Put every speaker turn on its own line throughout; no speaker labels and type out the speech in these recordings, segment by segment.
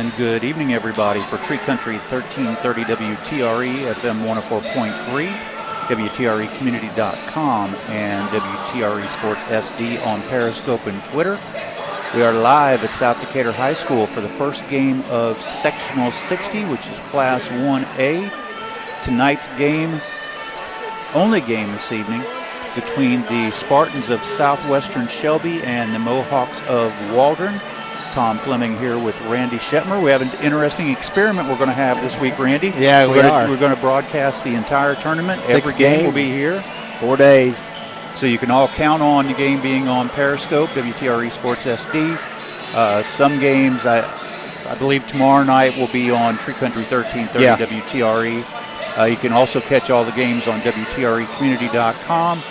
And good evening, everybody, for Tree Country 1330 WTRE, FM 104.3, WTREcommunity.com, and WTRE Sports SD on Periscope and Twitter. We are live at South Decatur High School for the first game of Sectional 60, which is Class 1A. Tonight's game, only game this evening, between the Spartans of Southwestern Shelby and the Mohawks of Waldron. Tom Fleming here with Randy Shetmer. We have an interesting experiment we're going to have this week, Randy.
Yeah, we're
going to broadcast the entire tournament. Every game will be here.
4 days.
So you can all count on the game being on Periscope, WTRE Sports SD. Some games, I believe tomorrow night will be on Tree Country 1330 WTRE. You can also catch all the games on WTREcommunity.com.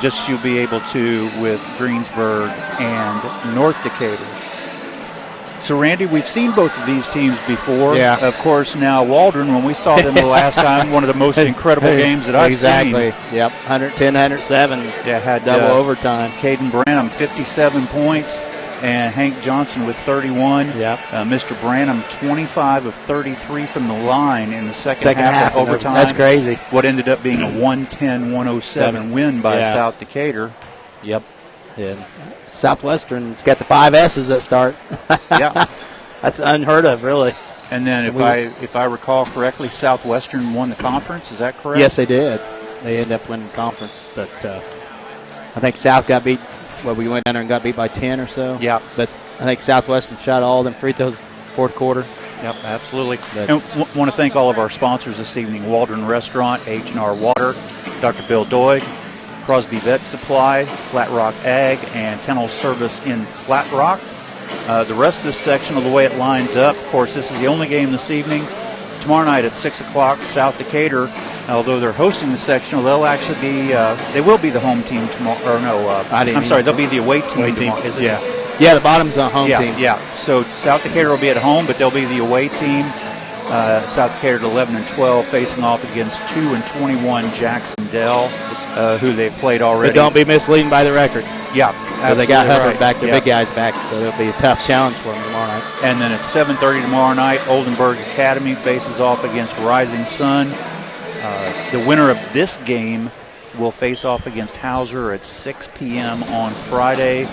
Just you'll be able to with Greensburg and North Decatur. So, Randy, we've seen both of these teams before.
Yeah.
Of course, now Waldron, when we saw them the last time, one of the most incredible games that I've seen.
Exactly. Yep. 110, 107.
Yeah, had
double overtime.
Caden Branham, 57 points, and Hank Johnson with 31.
Yep.
Mr. Branham, 25 of 33 from the line in the second half of overtime.
That's crazy.
What ended up being a 110-107 win by South Decatur.
Yep. Yeah. Southwestern's got the 5 S's that start.
Yeah.
That's unheard of, really.
And then if I recall correctly, Southwestern won the conference. Is that correct?
Yes, they did. They ended up winning the conference. But I think South got beat. Well, we went down there and got beat by 10 or so.
Yeah.
But I think Southwestern shot all them free throws fourth quarter.
Yep, absolutely. And want to thank all of our sponsors this evening: Waldron Restaurant, H&R Water, Dr. Bill Doig, Crosby Vet Supply, Flat Rock Ag, and Dental Service in Flat Rock. The rest of this section of the way it lines up, of course, this is the only game this evening. Tomorrow night at 6 o'clock, South Decatur, although they're hosting the sectional, they'll actually be, they will be the home team tomorrow. Or no, I'm sorry, they'll be the away team tomorrow. Is it?
Yeah, the bottom's a home team.
Yeah, so South Decatur will be at home, but they'll be the away team. South Decatur at 11-12, facing off against 2-21 Jacksonville, who they've played already.
But don't be misleading by the record.
Yeah,
so they got Hubbard back, their big guys back, so it'll be a tough challenge for them tomorrow night.
And then at 7:30 tomorrow night, Oldenburg Academy faces off against Rising Sun. The winner of this game will face off against Hauser at 6 p.m. on Friday.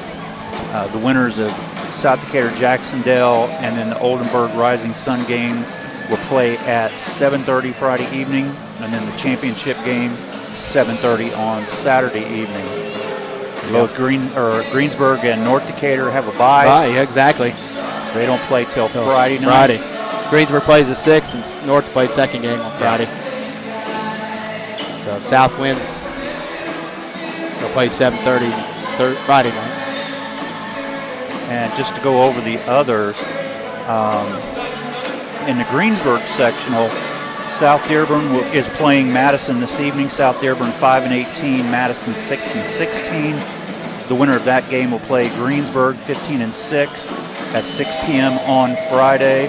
The winners of South Decatur Jacksonville and then the Oldenburg Rising Sun game will play at 7:30 Friday evening, and then the championship game 7:30 on Saturday evening. Both Greensburg and North Decatur have a bye.
Yeah, exactly.
So they don't play till Friday night.
Greensburg plays the 6th, and North plays second game on Friday. So if South wins, they'll play 7:30 Friday night.
And just to go over the others, in the Greensburg sectional, South Dearborn is playing Madison this evening. South Dearborn 5-18, Madison 6-16. The winner of that game will play Greensburg 15-6 at 6 p.m. on Friday.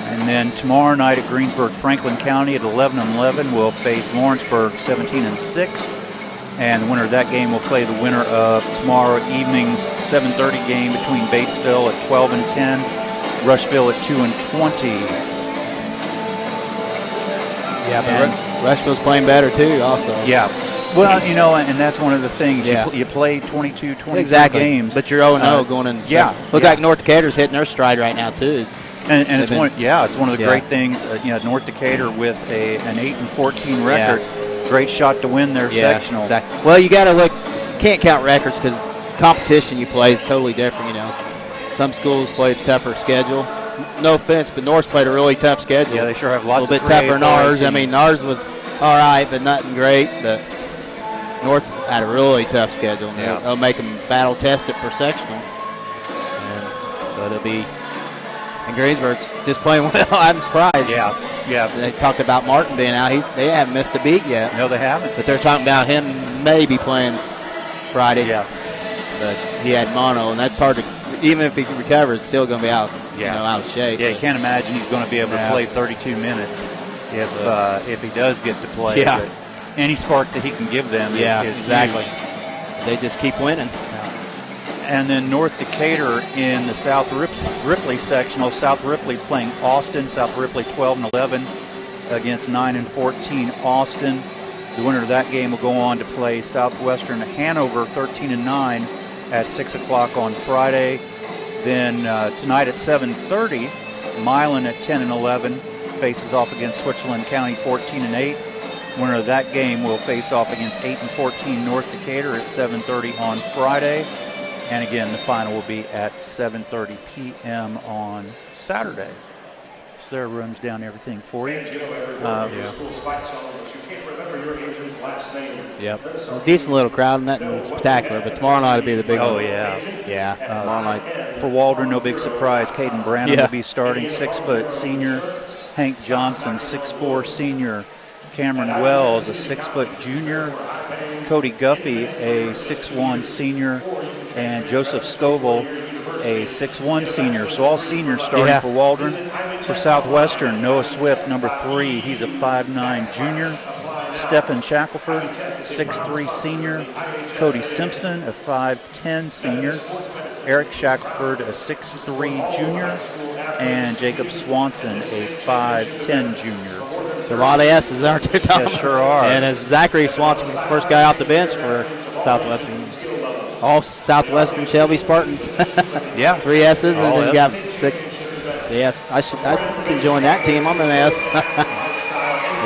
And then tomorrow night at Greensburg, Franklin County at 11-11 will face Lawrenceburg 17-6. And the winner of that game will play the winner of tomorrow evening's 7:30 game between Batesville at 12-10, Rushville at 2-20.
Yeah, but Rushville's playing better too, also.
Yeah. Well, you know, and that's one of the things. You play 22, 23 games.
But you're 0-0 going in. Look like North Decatur's hitting their stride right now too.
And it's one of the great things. North Decatur with an 8-14 record.
Yeah.
Great shot to win their sectional.
Exactly. Well, you got to look. Can't count records because competition you play is totally different. You know, some schools play a tougher schedule. No offense, but North's played a really tough schedule.
Yeah, they sure have lots of.
A little bit tougher than ours. I mean, ours was all right, but nothing great. But North's had a really tough schedule.
Yeah.
They'll make them battle test it for sectional. But it'll be. And Greensburg's just playing well. I'm surprised.
Yeah.
They talked about Martin being out. They haven't missed a beat yet.
No, they haven't.
But they're talking about him maybe playing Friday.
Yeah.
But he had mono, and that's hard to. Even if he recovers, it's still going to be out.
Yeah.
Out of shape.
Yeah, you can't imagine he's going to be able to play 32 minutes if he does get to play.
Yeah.
But any spark that he can give them is
exactly.
huge.
They just keep winning.
And then North Decatur in the South Ripley sectional. South Ripley's playing Austin. South Ripley 12-11 against 9-14 Austin. The winner of that game will go on to play Southwestern Hanover 13-9 at 6 o'clock on Friday. Then tonight at 7:30, Milan at 10-11 faces off against Switzerland County 14-8. Winner of that game will face off against 8-14 North Decatur at 7:30 on Friday. And again, the final will be at 7:30 p.m. on Saturday. So there runs down everything for you.
Yep. Well, decent little crowd, nothing spectacular, but tomorrow night will be the big one.
Oh, yeah.
Yeah, tomorrow night.
For Waldron, no big surprise. Caden Branham will be starting, 6-foot senior. Hank Johnson, 6'4" senior. Cameron Wells, a 6-foot junior. Cody Guffey, a 6'1" senior. And Joseph Scoville, a 6'1" senior. So all seniors starting for Waldron. For Southwestern, Noah Swift, number 3. He's a 5'9" junior. Stephen Shackelford, 6'3" senior. Cody Simpson, a 5'10" senior. Eric Shackelford, a 6'3" junior. And Jacob Swanson, a 5'10" junior.
So a lot of S's, aren't there, Tom?
Yes, sure are.
And as Zachary Swanson was the first guy off the bench for Southwestern. All Southwestern Shelby Spartans.
Yeah.
3 S's, and
All
then you got
S's.
6. So yes, I can join that team. I'm an S.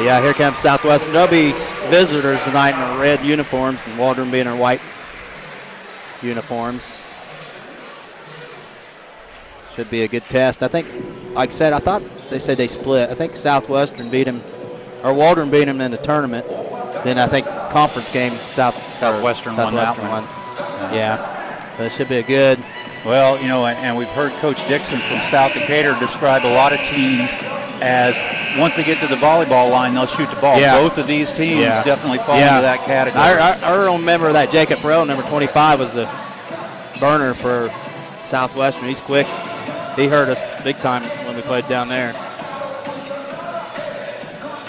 Yeah, here comes Southwestern. They'll be visitors tonight in their red uniforms, and Waldron being in white uniforms. Should be a good test. I think, like I said, I thought they said they split. I think Southwestern beat them, or Waldron beat them in the tournament. Then I think conference game,
Southwestern won that one.
Yeah, but it should be a good.
Well, you know, and we've heard Coach Dixon from South Decatur describe a lot of teams as once they get to the volleyball line, they'll shoot the ball.
Yeah.
Both of these teams definitely fall into that category.
I remember that Jacob Burrell, number 25, was the burner for Southwestern. He's quick. He hurt us big time when we played down there.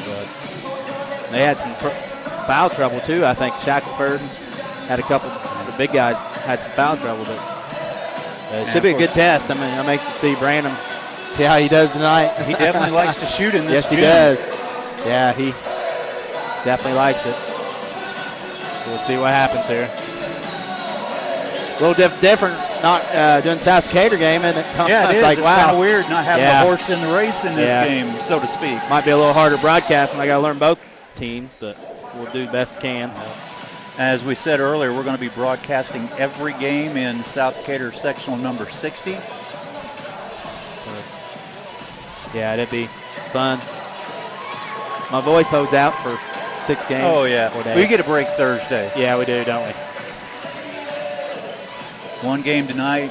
But they had some foul trouble, too. I think Shackelford had a couple. The big guys had some foul trouble, but it should be a good test. I mean, I'm anxious to see Branham, see how he does tonight.
He definitely likes to shoot in this gym.
Yes, he does. Yeah, he definitely likes it. We'll see what happens here. A little different, not doing South Decatur game, and
it's
like,
it's
wow,
kind of weird not having a horse in the race in this game, so to speak.
Might be a little harder broadcasting. I got to learn both teams, but we'll do the best we can.
As we said earlier, we're going to be broadcasting every game in South Decatur sectional number 60.
Yeah, it'd be fun. My voice holds out for 6 games.
Oh, yeah. We get a break Thursday.
Yeah, we do, don't we?
1 game tonight,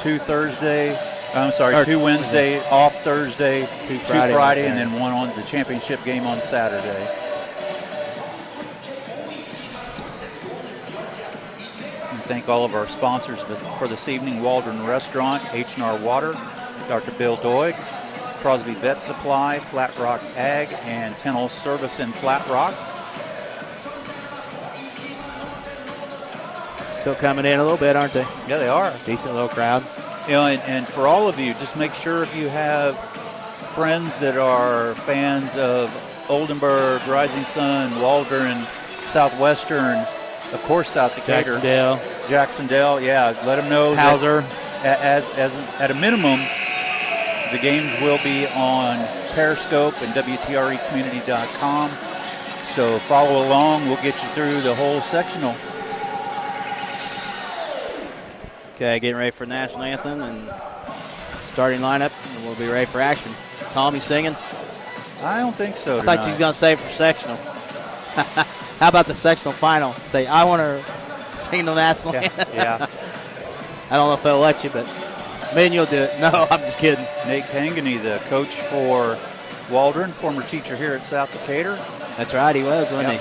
2 Wednesday, off Thursday, 2 Friday, and then 1 on the championship game on Saturday. And thank all of our sponsors for this evening: Waldron Restaurant, H&R Water, Dr. Bill Doig, Crosby Vet Supply, Flat Rock Ag, and Tennell Service in Flat Rock.
Still coming in a little bit, aren't they?
Yeah, they are.
Decent little crowd.
You know, and for all of you, just make sure if you have friends that are fans of Oldenburg, Rising Sun, Waldron, Southwestern, of course South Decatur, Jacksonville, let them know.
Hauser.
That at a minimum, the games will be on Periscope and WTREcommunity.com. So follow along. We'll get you through the whole sectional.
Okay, getting ready for the national anthem and starting lineup, and we'll be ready for action. Tommy singing?
I don't think so.
I thought you was going to say for sectional. How about the sectional final? Say, I want to sing the national anthem.
Yeah.
I don't know if they'll let you, but man, you'll do it. No, I'm just kidding.
Nate Kangany, the coach for Waldron, former teacher here at South Decatur.
That's right, he was, wasn't he?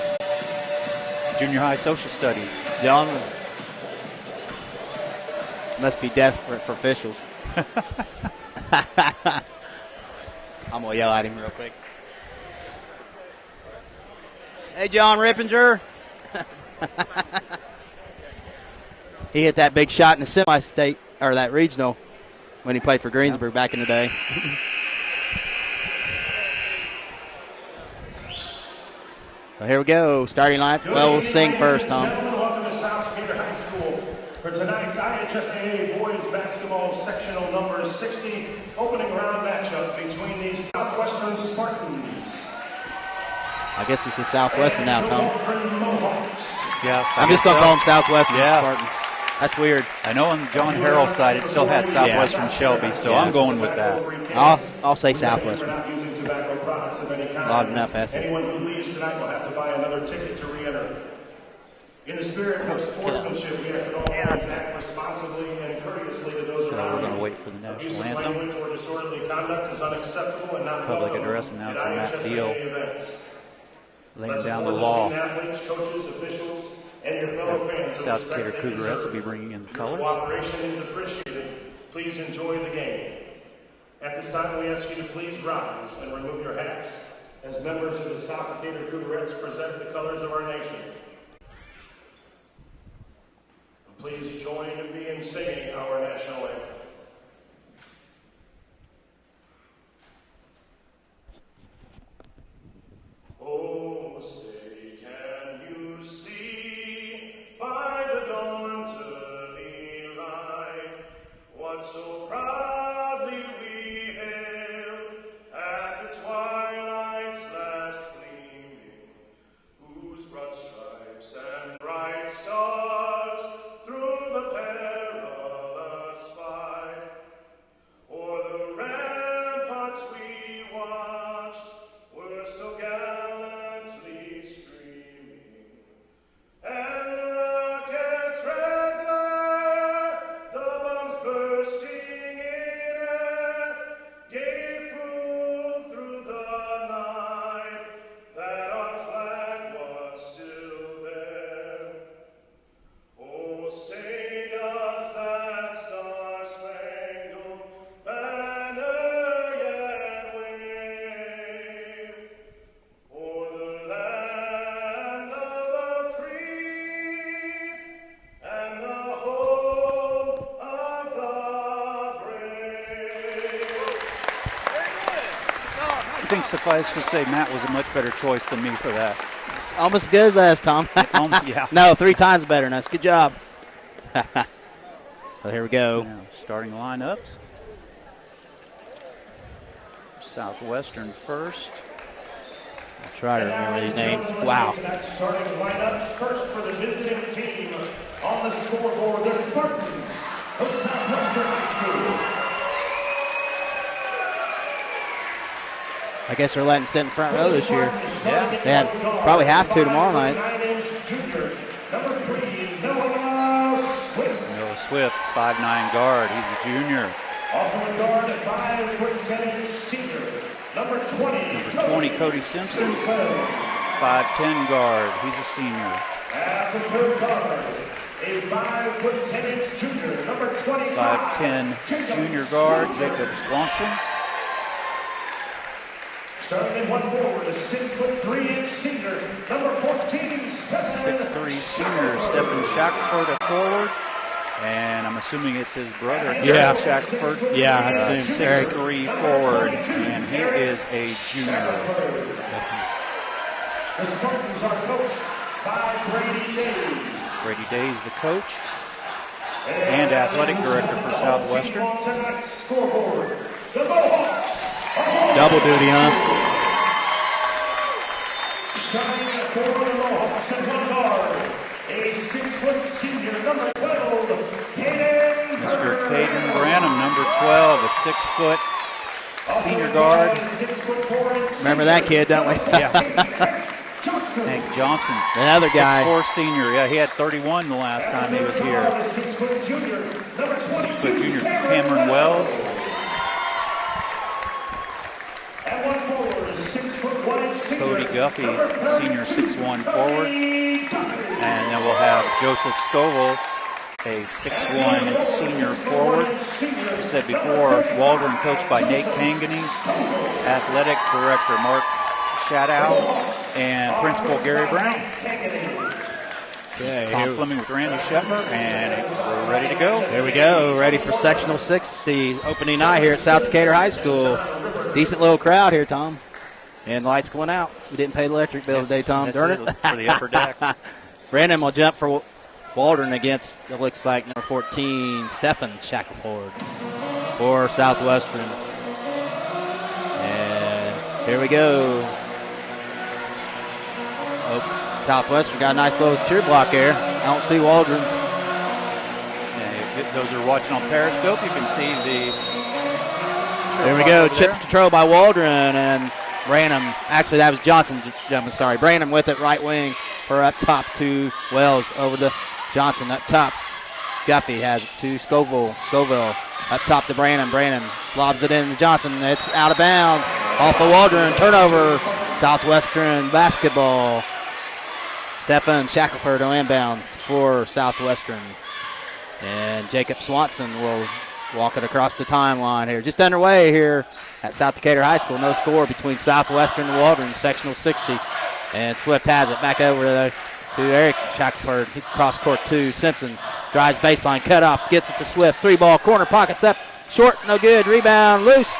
Junior high social studies.
John must be desperate for officials. I'm going to yell at him real quick. Hey, John Rippinger. He hit that big shot in the semi-state, or that regional, when he played for Greensburg back in the day. So here we go, starting line. Well, we'll sing first, Tom.
Welcome to South Decatur High School for tonight's IHSAA boys basketball sectional number 60 opening round matchup between the Southwestern Spartans.
I guess it's the Southwestern now, Tom.
Yeah,
I'm just going to call them Southwestern Spartans. That's weird.
I know on John Harrell's side it still had Southwestern Shelby, so I'm going with that.
I'll say Southwestern. Loud enough S's.
Anyone who leaves tonight will have to buy another ticket to re-enter. In the spirit of sportsmanship, we ask that all fans act responsibly and courteously to those around.
So we're going to wait for the national anthem.
Language or disorderly conduct is unacceptable and not
Public address announcer Matt Beal laying down the law.
Athletes, coaches, officials, and your fellow fans.
South Decatur Cougarettes will be bringing in the colors.
Cooperation is appreciated. Please enjoy the game. At this time, we ask you to please rise and remove your hats as members of the South Decatur Cougarettes present the colors of our nation. Please join me in singing our national anthem. Oh, say, can you see by the dawn's early light what so proudly we hailed at the twilight's last gleaming, whose broad stripes and bright stars through the perilous fight, o'er the ramparts we watched were so gallantly streaming, and the rocket's red glare, the bombs bursting in air, gave proof through the night that our flag was still there. Oh, say does that star-spangled banner yet wave o'er the land of the free and the home of the brave?
I think suffice to say Matt was a much better choice than me for that.
Almost as good as us, Tom.
Yeah.
No, 3 times better than us. Good job. So here we go.
Now, starting lineups. Southwestern first.
I'll try to remember these names. Wow.
Tonight's starting lineups first for the visiting team on the scoreboard, the Spartans of Southwestern High School.
I guess they're letting sit in front row this year.
Yeah.
They probably have to tomorrow night.
Number 3, Noah Swift.
Noah Swift, 5'9" guard. He's a junior.
Also in guard, 5'10" senior. Number 20.
Number 20, Cody Simpson, 5'10" guard. He's a senior.
At the third guard, a 5'10" junior. Number 25.
5'10" junior guard, Jacob Swanson.
Starting in 1 forward, a 6'3" senior, number 14, Stephen.
6'3" senior, Stephen Shackelford at forward. And I'm assuming it's his brother,
Yeah.
Shackelford.
Yeah, I'd assume.
6'3" forward, and he is a junior.
The Spartans are coached by Brady Days.
Brady Days, the coach and athletic director for Southwestern.
On tonight's scoreboard, the Mohawks.
Double duty, huh?
Starting at 4 the Mohawks and 1 guard, a 6' senior, number 12, Caden.
Mr. Caden Branham, number 12, a 6' senior guard.
Remember that kid, don't we?
Yeah. Hank Johnson,
Another guy.
6'4" senior. Yeah, he had 31 the last time he was here.
6' junior, number
6' junior, Cameron Wells.
And 1 forward, 6'1" senior.
Cody Guffey, senior 6'1" forward. And then we'll have Joseph Stovall, a 6'1" senior forward. I said before, Waldron coached by Nate Kangany, athletic director Mark Shadow, and principal Gary Brown.
Okay.
Tom Fleming with Randy Shetler, and we're ready to go.
Here we go, ready for Sectional 6, the opening night here at South Decatur High School. Decent little crowd here, Tom. And lights going out. We didn't pay the electric bill today, Tom. Darn it.
For the upper deck.
Brandon will jump for Waldron against, it looks like, number 14, Stephen Shackelford for Southwestern. And here we go. Oh, Southwestern got a nice little cheer block there. I don't see Waldron's.
Yeah, those are watching on Periscope. You can see the.
There we go. Chip control by Waldron and Branham. Actually, that was Johnson jumping. Sorry. Branham with it, right wing for up top to Wells over to Johnson up top. Guffey has it to Scoville. Scoville up top to Branham. Branham lobs it in to Johnson. It's out of bounds. Off of Waldron. Turnover. Southwestern basketball. Stephen Shackelford on inbounds for Southwestern. And Jacob Swanson will walk it across the timeline here. Just underway here at South Decatur High School. No score between Southwestern and Waldron, sectional 60. And Swift has it back over there to Eric Shackelford. He cross court to Simpson. Drives baseline, cut off, gets it to Swift. 3-ball, corner, pockets up, short, no good. Rebound, loose.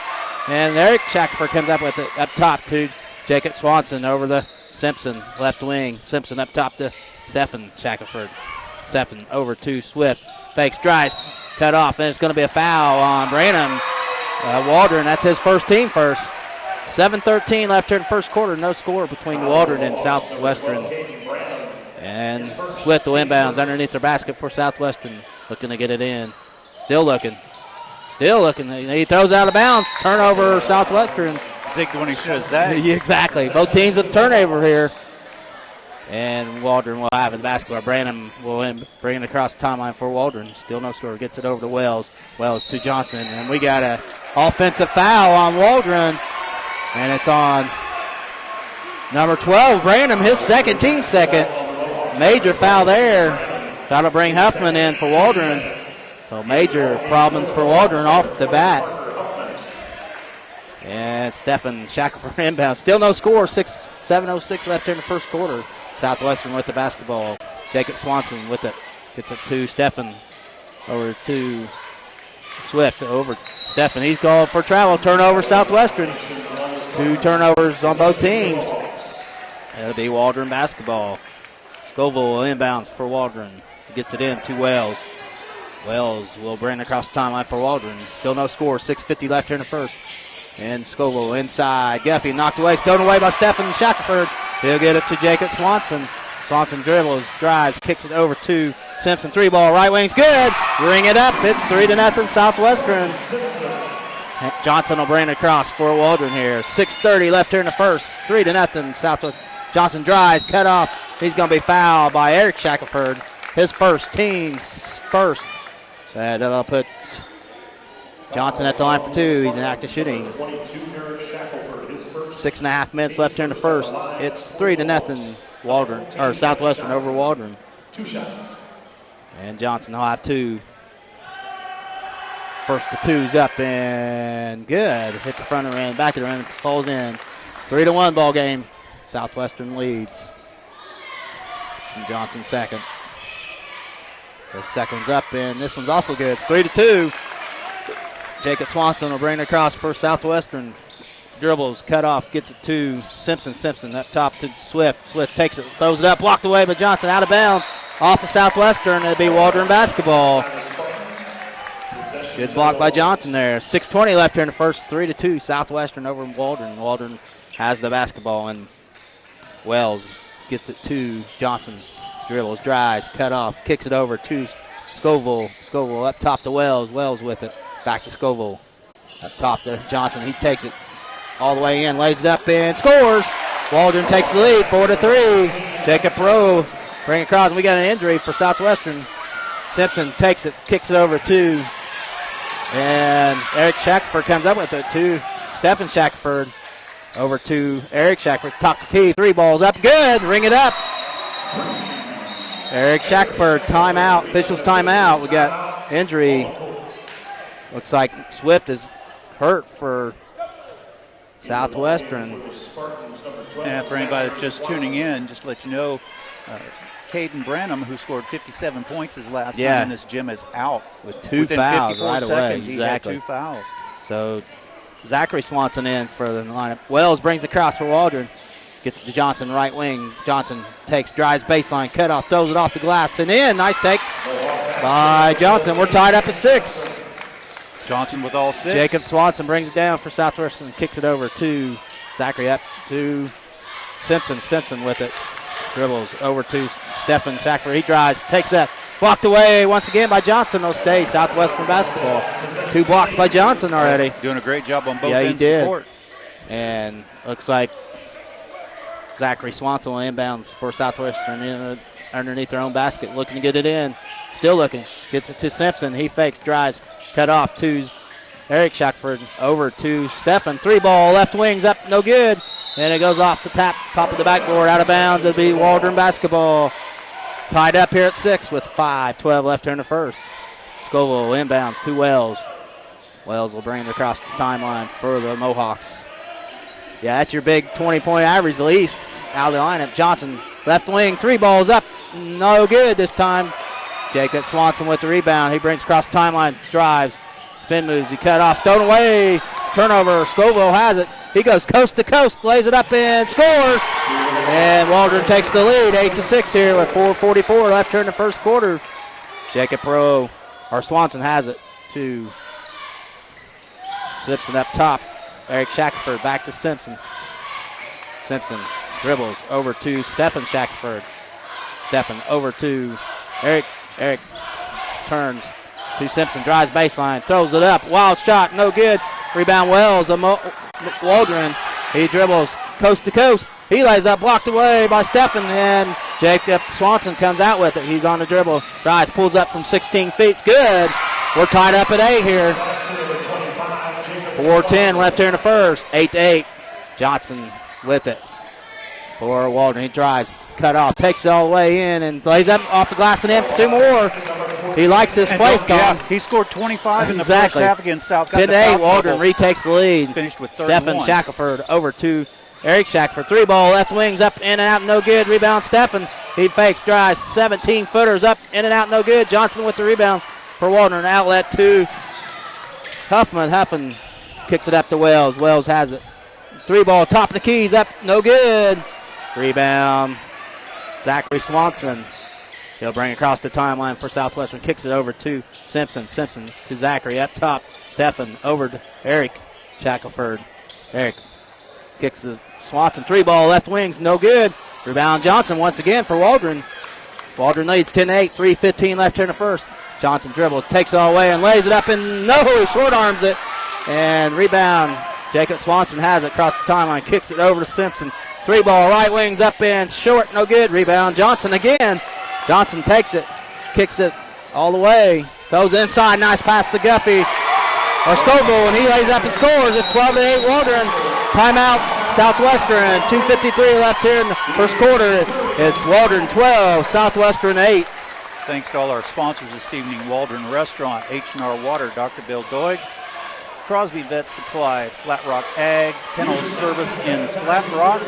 And Eric Shackelford comes up with it up top to Jacob Swanson over the Simpson, left wing. Simpson up top to Stephen Shackelford. Stephen over to Swift. Fakes, drives, cut off, and it's going to be a foul on Branham. Waldron, that's his first team first. 7:13 left here in the first quarter. No score between Waldron and Southwestern. And Swift will inbounds underneath their basket for Southwestern. Looking to get it in. Still looking. Still looking. He throws out of bounds. Turnover Southwestern.
Zigged when he should have zagged.
Exactly. Both teams with turnover here. And Waldron will have it. The basketball. Branham will bring it across the timeline for Waldron. Still no score. Gets it over to Wells. Wells to Johnson. And we got an offensive foul on Waldron. And it's on number 12, Branham, his second, team second. Major foul there. That'll bring Huffman in for Waldron. So major problems for Waldron off the bat. And Stephen Shackelford inbound. Still no score. 7:06 left here in the first quarter. Southwestern with the basketball. Jacob Swanson with it. Gets it to Stephen. Over to Swift. Over Stephen. He's called for travel. Turnover Southwestern. 2 turnovers on both teams. It'll be Waldron basketball. Scoville inbounds for Waldron. Gets it in to Wells. Wells will bring it across the timeline for Waldron. Still no score. 6:50 left here in the first. And Scoville inside. Guffey knocked away. Stolen away by Stephen Shackelford. He'll get it to Jacob Swanson. Swanson dribbles, drives, kicks it over to Simpson. 3-ball, right wing's good. Ring it up. It's 3-0 Southwestern. Johnson will bring it across for Waldron here. 6:30 left here in the first. 3-0 Southwest. Johnson drives, cut off. He's going to be fouled by Eric Shackelford. His first, team's first. That'll put Johnson at the line for 2. He's in active shooting. 6.5 minutes left here in the first. It's 3-0 Waldron, or Southwestern over Waldron.
2 shots.
And Johnson will have 2. First to 2's up and good. Hit the front of the rim, back of the rim, falls in. 3-1 ball game. Southwestern leads. And Johnson second. The second's up and this one's also good. It's 3-2. Jacob Swanson will bring it across for Southwestern. Dribbles, cut off, gets it to Simpson. Simpson up top to Swift. Swift takes it, throws it up, blocked away by Johnson, out of bounds. Off of Southwestern, it'll be Waldron basketball. Good block by Johnson there. 6:20 left here in the first. 3-2 Southwestern over Waldron. Waldron has the basketball and Wells gets it to Johnson. Dribbles, drives, cut off, kicks it over to Scoville. Scoville up top to Wells. Wells with it. Back to Scoville. Up top to Johnson. He takes it all the way in, lays it up and scores. Waldron takes the lead, 4-3. Jacob Rowe bring it across, and we got an injury for Southwestern. Simpson takes it, kicks it over to, and Eric Shackelford comes up with it to Stephen Shackelford. Over to Eric Shackelford, top of the key. 3 balls up, good, ring it up. Eric Shackelford, timeout, officials timeout. We got injury. Looks like Swift is hurt for Southwestern.
And for anybody that's just tuning in, just to let you know, Caden Branham, who scored 57 points his last
Yeah.
time in this gym, is out.
With 2
Within
fouls
54
right
seconds,
away.
he had
Exactly.
2 fouls.
So Zachary Swanson in for the lineup. Wells brings across for Waldron. Gets to Johnson, right wing. Johnson drives baseline, cut off, throws it off the glass and in. Nice take by Johnson. We're tied up at 6.
Johnson with all 6.
Jacob Swanson brings it down for Southwestern, kicks it over to Zachary, up to Simpson. Simpson with it. Dribbles over to Stephen Shackford. He drives, takes that. Blocked away once again by Johnson. They'll stay Southwestern basketball. 2 blocks by Johnson already.
Doing a great job on both
Yeah, he
ends
did.
of the court.
And looks like Zachary Swanson will inbounds for Southwestern underneath their own basket, looking to get it in. Still looking. Gets it to Simpson. He fakes, drives, cut off to Eric Shackford. Over to Stephen. 3-ball, left wing's up, no good. And it goes off the top of the backboard, out of bounds. It'll be Waldron basketball. Tied up here at 6 with 5:12 left here in the first. Scoville inbounds to Wells. Wells will bring it across the timeline for the Mohawks. Yeah, that's your big 20-point average at least out of the lineup. Johnson, left wing, 3 balls up. No good this time. Jacob Swanson with the rebound. He brings across the timeline, drives, spin moves. He cut off, stolen away. Turnover. Scoville has it. He goes coast to coast, lays it up and scores. And Waldron takes the lead, 8-6 here with 4:44 left here in the first quarter. Swanson has it to Simpson up top. Eric Shackford back to Simpson. Simpson dribbles over to Stephen Shackford. Stephen over to Eric. Eric turns to Simpson, drives baseline, throws it up. Wild shot, no good. Rebound Wells. Waldron. He dribbles coast to coast. He lays up, blocked away by Stephen, and Jacob Swanson comes out with it. He's on the dribble. Drives, pulls up from 16 feet. It's good. We're tied up at 8 here. 4:10 left here in the first. 8-8. Johnson with it for Waldron. He drives, cut off, takes it all the way in, and lays up off the glass and in for 2 more. He likes this place, Tom.
Yeah, he scored 25 in the first half against South.
10-8. Waldron retakes the lead.
Finished with 31.
Stephen Shackelford over to Eric Shackford. 3-ball, left wings up, in and out, no good. Rebound, Stephen. He fakes, drives, 17-footers up, in and out, no good. Johnson with the rebound for Waldron. Outlet to Huffman. Huffman kicks it up to Wells. Wells has it. 3-ball, top of the keys, up, no good. Rebound, Zachary Swanson. He'll bring it across the timeline for Southwestern. Kicks it over to Simpson. Simpson to Zachary up top. Stephen over to Eric Shackelford. Eric kicks to Swanson. 3-ball, left wings, no good. Rebound Johnson once again for Waldron. Waldron leads 10-8, 3:15 left here in the first. Johnson dribbles, takes it all away and lays it up, and no, he short arms it. And rebound, Jacob Swanson has it across the timeline. Kicks it over to Simpson. 3-ball, right wings up and short, no good. Rebound Johnson again. Johnson takes it, kicks it all the way, goes inside, nice pass to Guffey or Scoville, and he lays up and scores. It's 12-8 Waldron. Timeout Southwestern, 2:53 left here in the first quarter. It's Waldron 12, Southwestern 8.
Thanks to all our sponsors this evening: Waldron Restaurant, H&R Water, Dr. Bill Doig, Crosby Vet Supply, Flat Rock Ag, Kennel Service in Flat Rock.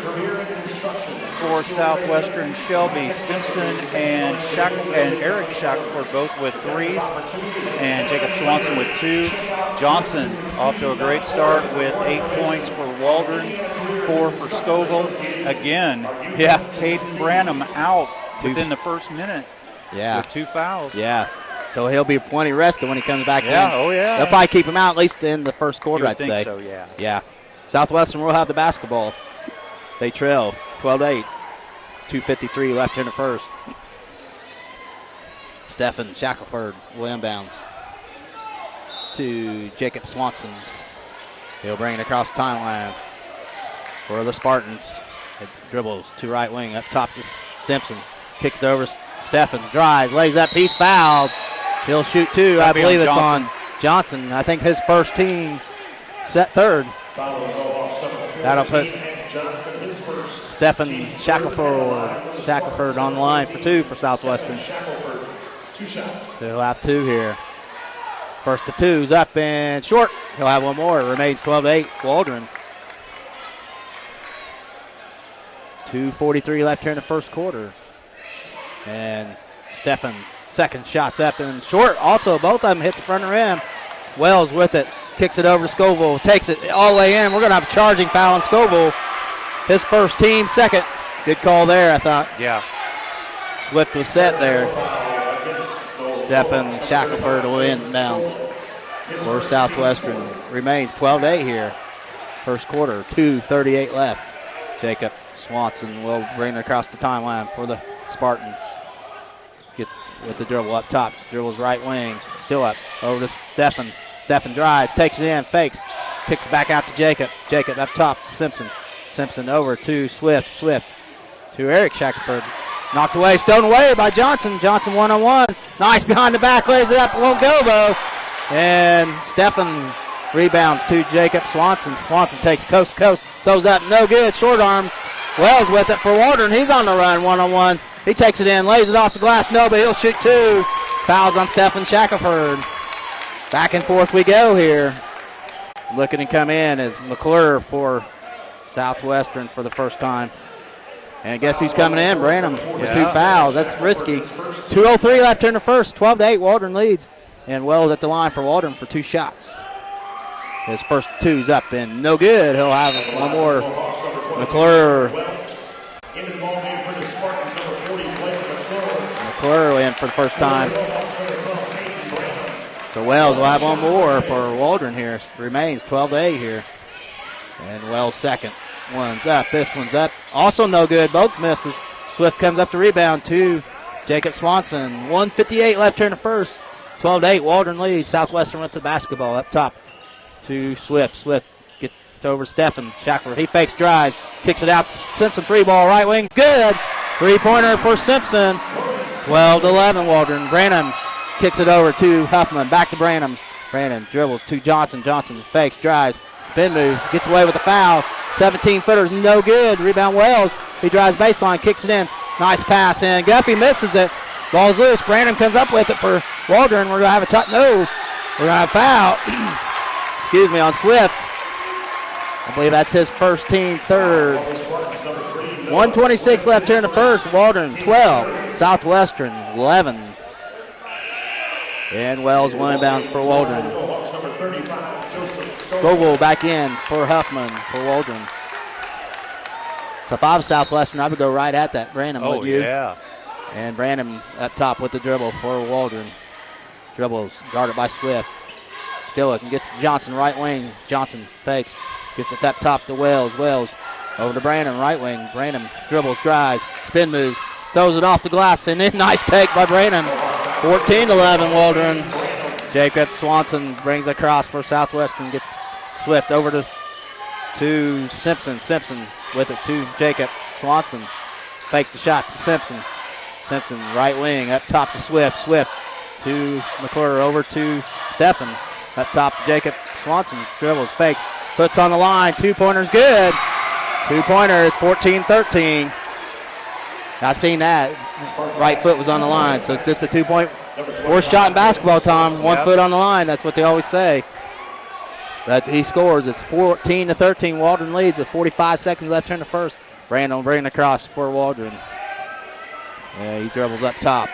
For Southwestern, Shelby, Simpson, and Eric Shackford both with 3s, and Jacob Swanson with 2. Johnson off to a great start with 8 points for Waldron, 4 for Scoville. Again, Caden Branham out within the first minute with 2 fouls.
Yeah. So he'll be plenty rested when he comes back in.
Oh, yeah.
They'll probably keep him out at least in the first quarter, I'd say.
So, yeah.
Yeah. Southwestern will have the basketball. They trail 12-8. 2:53 left in the first. Stephen Shackelford will inbounds to Jacob Swanson. He'll bring it across the timeline for the Spartans. It dribbles to right wing up top to Simpson. Kicks it over. Stephen drives, lays up. He's fouled. He'll shoot 2. I believe it's on Johnson. I think his first team set third. That'll put Stephen Shackelford on the line for 2 for Southwestern. He'll have 2 here. First of 2's up and short. He'll have 1 more. It remains 12-8 Waldron. 2:43 left here in the first quarter. And Steffen's second shot's up and short. Also, both of them hit the front rim. Wells with it. Kicks it over to Scoville. Takes it all the way in. We're going to have a charging foul on Scoville. His first team, second. Good call there, I thought.
Yeah.
Swift was set there. Steffen Shackelford will in downs for Southwestern. Remains 12-8 here. First quarter, 2:38 left. Jacob Swanson will bring it across the timeline for the Spartans. Get with the dribble up top. Dribbles right wing. Still up. Over to Steffen. Steffen drives, takes it in, fakes. Kicks it back out to Jacob. Jacob up top to Simpson. Simpson over to Swift. Swift to Eric Shackelford. Knocked away, stolen away by Johnson. Johnson one-on-one. Nice behind the back, lays it up, won't go though. And Steffen rebounds to Jacob Swanson. Swanson takes coast to coast, throws up, no good, short arm. Wells with it for Waldron. He's on the run, one-on-one. He takes it in, lays it off the glass, no, but he'll shoot two. Fouls on Steffen Shackelford. Back and forth we go here. Looking to come in is McClure for Southwestern for the first time. And guess who's coming in? Branham with two fouls. That's risky. 2:03 left in the first. 12-8, Waldron leads. And Wells at the line for Waldron for two shots. His first two's up and no good. He'll have one more. McClure. McClure in for the first time. So Wells will have one more for Waldron here. Remains 12-8 here. And Wells second. One's up. This one's up. Also no good. Both misses. Swift comes up to rebound to Jacob Swanson. 1:58 left here in the first. 12-8. Waldron leads. Southwestern with the basketball up top to Swift. Swift gets over Steffen Shackelford. He fakes drives. Kicks it out. Simpson three ball right wing. Good. Three-pointer for Simpson. 12-11 Waldron. Branham kicks it over to Huffman. Back to Branham. Branham dribbles to Johnson. Johnson fakes, drives, spin move, gets away with the foul. 17-footer's no good. Rebound Wells. He drives baseline, kicks it in. Nice pass in. Guffey misses it. Ball's loose. Branham comes up with it for Waldron. We're going to have we're going to have a foul. Excuse me, on Swift. I believe that's his first team third. 1:26 left here in the first. Waldron 12. Southwestern 11. And Wells one inbounds for Waldron. Scoville back in for Huffman for Waldron. So if I was Southwestern, I would go right at that Branham, would you?
Yeah.
And Branham up top with the dribble for Waldron. Dribbles, guarded by Swift. Still gets Johnson right wing. Johnson fakes, gets it up top to Wells. Wells over to Branham, right wing. Branham dribbles, drives, spin moves, throws it off the glass, and then nice take by Branham. 14-11 Waldron. Jacob Swanson brings across for Southwestern. Gets Swift over to Simpson. Simpson with it to Jacob Swanson. Fakes the shot to Simpson. Simpson right wing up top to Swift. Swift to McClure over to Steffen. Up top to Jacob Swanson. Dribbles, fakes, puts on the line. Two-pointer's good. Two-pointer, it's 14-13. I seen that. Right foot was on the line, so it's just a 2-point. Worst shot in basketball, Tom. 1 foot on the line. That's what they always say. But he scores. It's 14-13. Waldron leads with 45 seconds left here in the first. Brandon bringing across for Waldron. Yeah, he dribbles up top.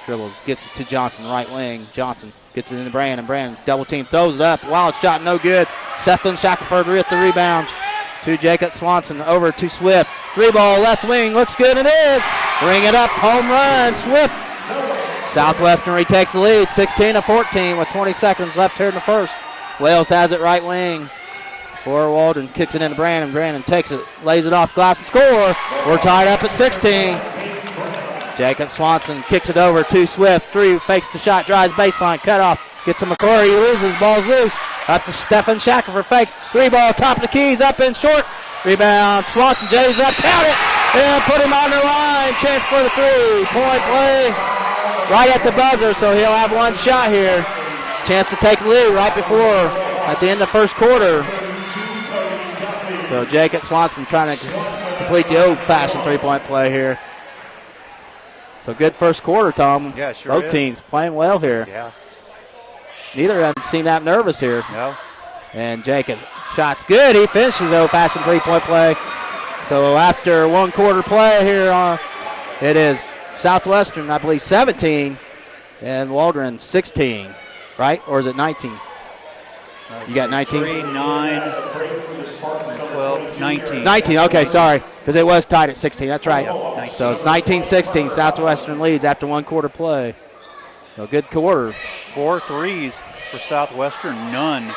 Dribbles, gets it to Johnson, right wing. Johnson gets it into Brandon. Brandon double team, throws it up. Wild shot, no good. Steffen Shackelford with the rebound to Jacob Swanson. Over to Swift. Three ball left wing, looks good, it is. Bring it up, home run, Swift. Southwestern retakes the lead, 16-14 with 20 seconds left here in the first. Wales has it right wing for Waldron, kicks it into Brandon. Brandon takes it, lays it off glass and score. We're tied up at 16. Jacob Swanson kicks it over to Swift. Three, fakes the shot, drives baseline, cut off. Gets to McClure, he loses, ball's loose. Up to Steffen Shackelford, fakes. Three ball, top of the keys, up and short. Rebound, Swanson, J's up, count it. And put him on the line, chance for the 3-point play. Right at the buzzer, so he'll have one shot here. Chance to take the lead right before, at the end of the first quarter. So Jacob Swanson trying to complete the old-fashioned 3-point play here. So good first quarter, Tom.
Yeah, sure
Both
is.
teams playing well here.
Yeah.
Neither of them seem that nervous here.
No.
And Jacob, shot's good. He finishes the old-fashioned 3-point play. So after one quarter play here, it is Southwestern, I believe, 17, and Waldron 16, right? Or is it 19? You got 19?
3, 9, 12, 19.
19, okay, sorry, because it was tied at 16. That's right.
Yeah,
So it's 19-16. Southwestern leads after 1 quarter play. So good quarter.
4 threes for Southwestern, none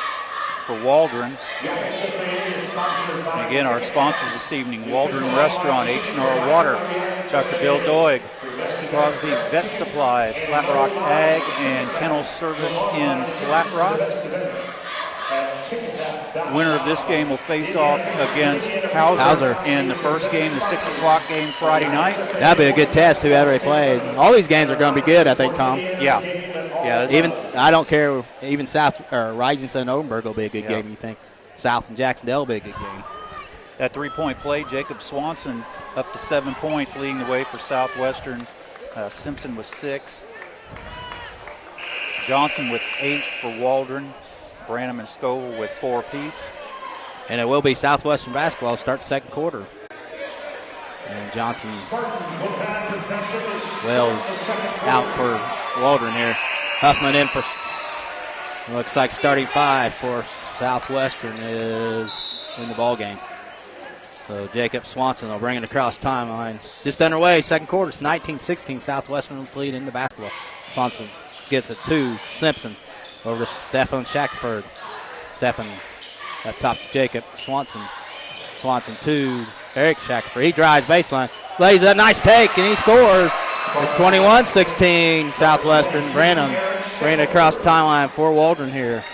for Waldron. And again, our sponsors this evening, Waldron Restaurant, H&R Water, Dr. Bill Doig, Crosby Vet Supply, Flat Rock Ag, and Kennel Service in Flat Rock. Winner of this game will face off against Hauser in the first game, the 6 o'clock game Friday night.
That'd be a good test, whoever they played. All these games are going to be good, I think, Tom.
Yeah.
Even I don't care. Even South or Rising Sun Odenburg will be a good game. You think South and Jacksonville will be a good game.
That 3-point play, Jacob Swanson up to 7 points, leading the way for Southwestern. Simpson with 6. Johnson with 8 for Waldron. Branham and Scoville with 4 apiece.
And it will be Southwestern basketball start the second quarter. And Johnson, out for Waldron here. Huffman in for, looks like starting 5 for Southwestern is in the ball game. So Jacob Swanson will bring it across timeline. Just underway, second quarter. It's 19-16. Southwestern lead in the basketball. Swanson gets it to Simpson. Over to Stefan Shackelford. Stefan up top to Jacob Swanson. Swanson to Eric Shackelford. He drives baseline. Lays a nice take, and he scores. It's 21-16 Southwestern. Branham bringing it across the timeline for Waldron here.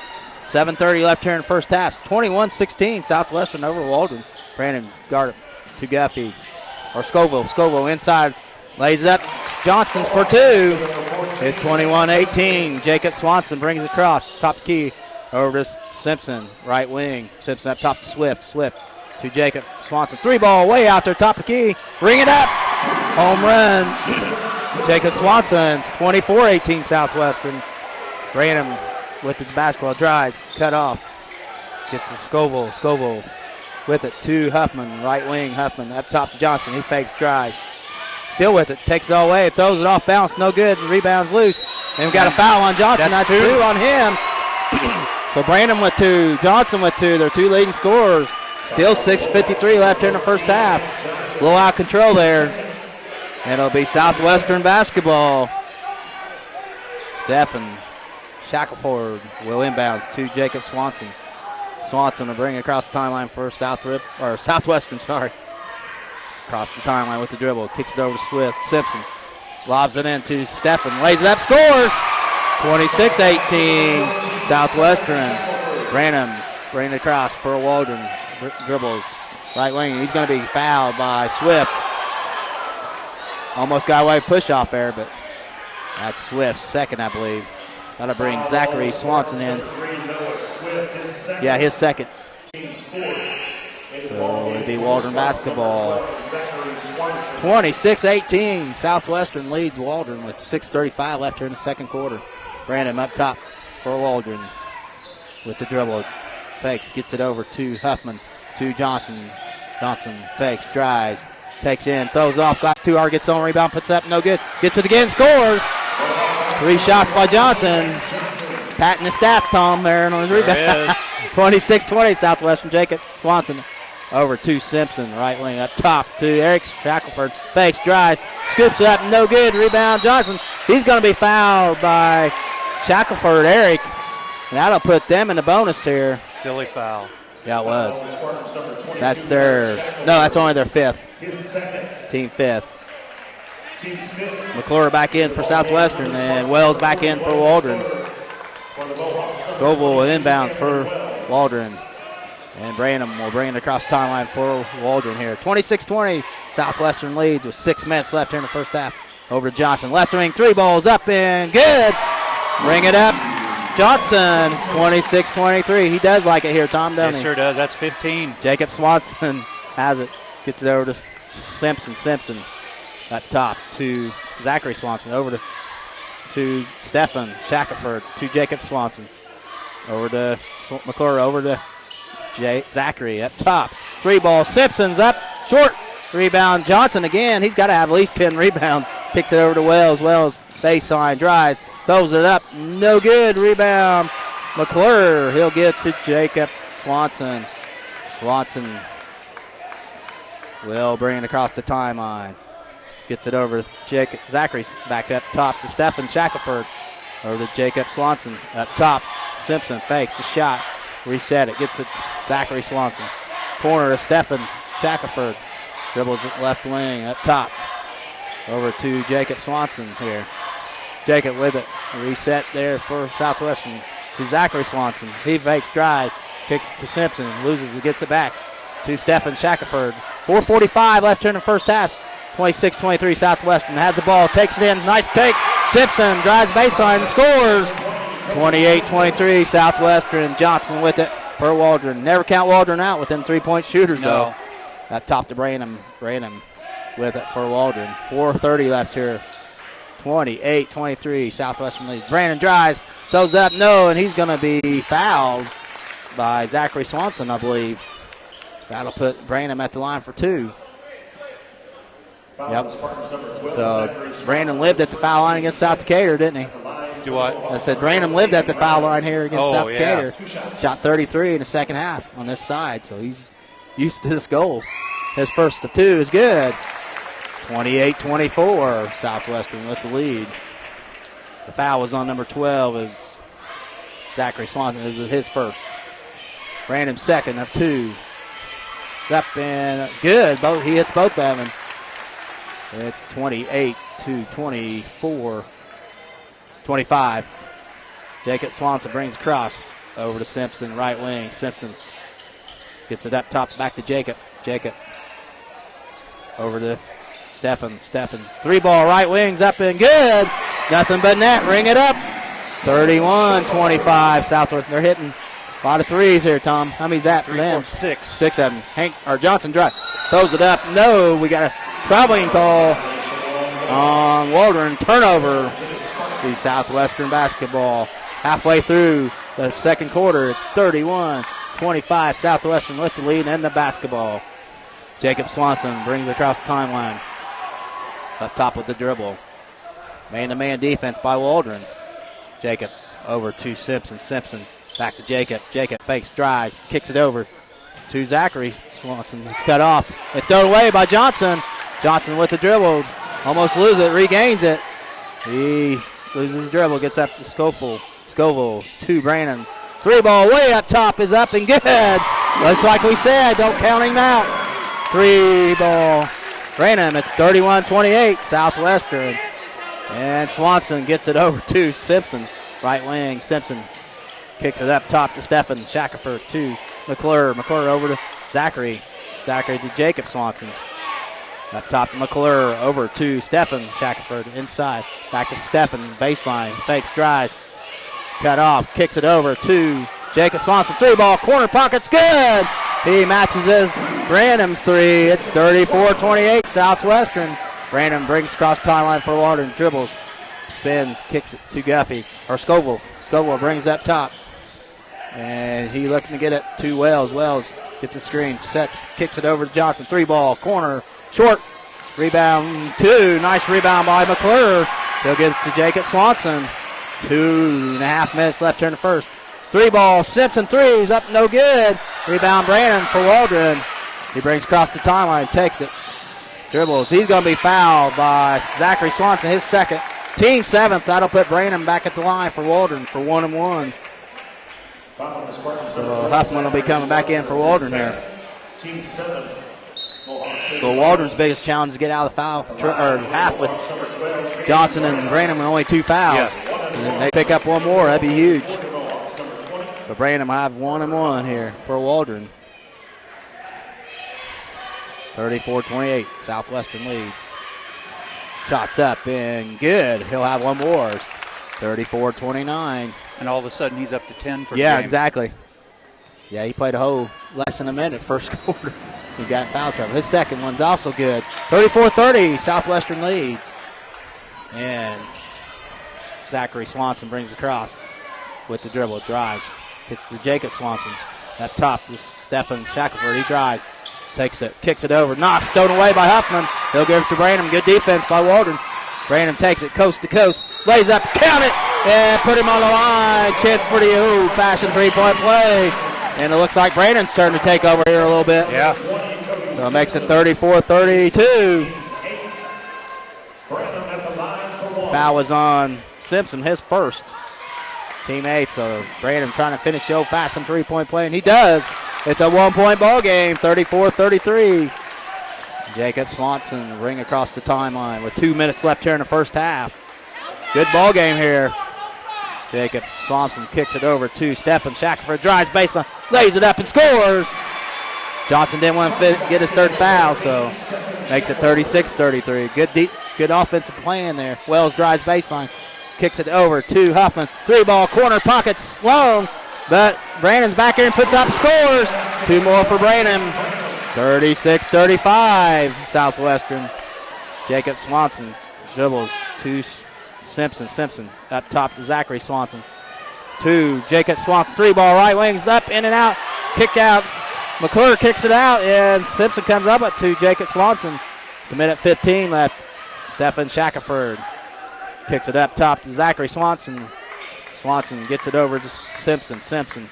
7:30 left here in the first half. 21-16 Southwestern over Waldron. Branham guard to Guffey. Or Scoville. Scoville inside. Lays it up. Johnson's for 2. It's 21-18. Jacob Swanson brings it across. Top key over to Simpson. Right wing. Simpson up top to Swift. Swift to Jacob Swanson. 3-ball way out there. Top of key. Ring it up. Home run. Jacob Swanson. 24-18 Southwestern. Branham with the basketball drive. Cut off. Gets to Scoville. Scoville with it to Huffman. Right wing. Huffman up top to Johnson. He fakes drives. Still with it, takes it all away, throws it off balance, no good, and rebounds loose. And we've got a foul on Johnson. That's 2 on him. So Brandon with 2, Johnson with 2. They're 2 leading scorers. Still 6:53 left here in the first half. A little out of control there. And it'll be Southwestern basketball. Stephen Shackelford will inbounds to Jacob Swanson. Swanson will bring it across the timeline for Southwestern, sorry. Across the timeline with the dribble. Kicks it over to Swift. Simpson lobs it in to Stephen. Lays it up. Scores! 26-18. Southwestern. Branham bringing it across for Waldron. Dribbles. Right wing. He's going to be fouled by Swift. Almost got away push off there, but that's Swift's second, I believe. That'll bring Zachary Swanson in. Yeah, his second. So it'll be Waldron basketball. 26-18. Southwestern leads Waldron with 6:35 left here in the second quarter. Brandon up top for Waldron with the dribble. Fakes, gets it over to Huffman, to Johnson. Johnson fakes, drives, takes in, throws off. Glass 2 hour, gets on rebound, puts up, no good. Gets it again, scores. 3 shots by Johnson. Patting the stats, Tom, there on his rebound. 26-20, Southwestern. Jacob Swanson over to Simpson, right wing up top to Eric Shackelford. Fakes, drives, scoops it up, no good. Rebound, Johnson. He's going to be fouled by Shackelford, Eric. And that'll put them in the bonus here.
Silly foul.
Yeah, it was. That's only their 5th. Team 5th. McClure back in for Southwestern, and Wells back in for Waldron. Scoville with inbounds for Waldron. And Branham will bring it across the timeline for Waldron here. 26-20, Southwestern leads with 6 minutes left here in the first half. Over to Johnson. Left wing, 3 balls up and good. Bring it up. Johnson, 26-23. He does like it here, Tom, doesn't he?
Sure does. That's 15.
Jacob Swanson has it. Gets it over to Simpson. Simpson up top to Zachary Swanson. Over to Stephan Shackelford to Jacob Swanson. Over to McClure. Over to Zachary up top. 3 ball. Simpson's up. Short. Rebound. Johnson again. He's got to have at least 10 rebounds. kicks it over to Wells. Wells, baseline, drives, throws it up. No good. Rebound, McClure. He'll get to Jacob Swanson. Swanson will bring it across the timeline. Gets it over to Jacob. Zachary's back up top to Stephen Shackelford. Over to Jacob Swanson. Up top, Simpson fakes the shot. Reset it. Gets it Zachary Swanson. Corner to Stephen Shackelford. Dribbles left wing up top. Over to Jacob Swanson here. Jacob with it. Reset there for Southwestern to Zachary Swanson. He fakes drive. Kicks it to Simpson. Loses it. Gets it back to Stephen Shackelford. 4:45 left here in the first half. 26-23 Southwestern. Has the ball. Takes it in. Nice take. Simpson drives baseline and scores. 28-23 Southwestern. Johnson with it for Waldron. Never count Waldron out with them three-point shooters, though. Up top to Branham. Branham with it for Waldron. 4:30 left here. 28-23 Southwestern lead. Brandon drives. Throws up. No, and he's going to be fouled by Zachary Swanson, I believe. That'll put Branham at the line for two. Yep. So Brandon lived at the foul line against South Decatur, didn't he?
Do what?
I said Brandon lived at the foul line here against South Decatur. Shot 33 in the second half on this side, so he's used to this goal. His first of two is good. 28-24, Southwestern with the lead. The foul was on number 12 as Zachary Swanson. This is his first. Brandon second of two. Up and good. He hits both of them. It's 28-24. 25. Jacob Swanson brings across over to Simpson, right wing. Simpson gets it up top, back to Jacob. Jacob over to Stephen. Stephen, three ball, right wing's up and good. Nothing but net. Ring it up. 31-25. Southwest. They're hitting a lot of threes here, Tom. How many's that for them?
6.
6 of them. Johnson drive. Throws it up. No, we got a traveling call on Waldron. Turnover to Southwestern basketball. Halfway through the second quarter, it's 31-25. Southwestern with the lead and the basketball. Jacob Swanson brings it across the timeline. Up top with the dribble. Man-to-man defense by Waldron. Jacob over to Simpson. Simpson back to Jacob. Jacob fakes, drives, kicks it over to Zachary Swanson. It's cut off. It's thrown away by Johnson. Johnson with the dribble. Almost loses it, regains it. He loses his dribble, gets up to Scoville. Scoville to Brannon. Three ball way up top is up and good. Just like we said, don't count him out. Three ball. Brannon, it's 31-28, Southwestern. And Swanson gets it over to Simpson. Right wing, Simpson kicks it up top to Stephen Shackelford to McClure. McClure over to Zachary. Zachary to Jacob Swanson. Up top to McClure over to Stephen Shackelford inside. Back to Stephen, baseline, fakes, drives. Cut off, kicks it over to Jacob Swanson. Three ball, corner pocket's good. He matches his Branham's three. It's 34-28 Southwestern. Branham brings across timeline for Waldron. Dribbles, spin, kicks it to Guffey or Scoville. Scoville brings up top. And he looking to get it to Wells. Wells gets a screen, sets, kicks it over to Johnson. Three ball, corner, short. Rebound, two. Nice rebound by McClure. He'll get it to Jacob Swanson. 2.5 minutes left here in the first. Three ball, Simpson threes, up no good. Rebound Branham for Waldron. He brings across the timeline, takes it. Dribbles, he's going to be fouled by Zachary Swanson, his second. Team seventh, that'll put Branham back at the line for Waldron for 1-1. So Huffman will be coming back in for Waldron here.
Team 7.
So Waldron's biggest challenge is to get out of the foul half with Johnson and Branham with only two fouls.
Yes.
And they pick up one more, that'd be huge. So Branham will have 1-1 here for Waldron. 34-28, Southwestern leads. Shots up and good. He'll have one more. 34-29.
And all of a sudden he's up to 10 for
Yeah,
the game.
exactly. Yeah, he played a whole less than a minute first quarter. He got in foul trouble. His second one's also good. 34-30, Southwestern leads. And Zachary Swanson brings across with the dribble, drives. Gets to Jacob Swanson. Up top is Stephen Shackelford. He drives, takes it, kicks it over, knocks, thrown away by Huffman. He'll give it to Branham. Good defense by Waldron. Branham takes it coast to coast, lays up, count it, and put him on the line. Chance for the old-fashioned three-point play. And it looks like Brandon's starting to take over here a little bit.
Yeah.
So it makes it 34-32. Foul was on Simpson, his first. Teammate, so Brandon trying to finish the old-fashioned three-point play, and he does. It's a one-point ball game, 34-33. Jacob Swanson ring across the timeline with 2 minutes left here in the first half. Good ball game here. Jacob Swanson kicks it over to Stephen Shackelford, drives baseline, lays it up and scores. Johnson didn't want to get his third foul, so makes it 36-33. Good offensive plan there. Wells drives baseline, kicks it over to Huffman. Three-ball corner, pockets long, but Brandon's back here and puts up and scores. Two more for Brandon. 36-35, Southwestern. Jacob Swanson dribbles to Simpson. Simpson up top to Zachary Swanson. To Jacob Swanson. Three-ball right wings up, in and out. Kick out. McClure kicks it out, and Simpson comes up to Jacob Swanson. The minute 15 left. Stephen Shackelford kicks it up top to Zachary Swanson. Swanson gets it over to Simpson. Simpson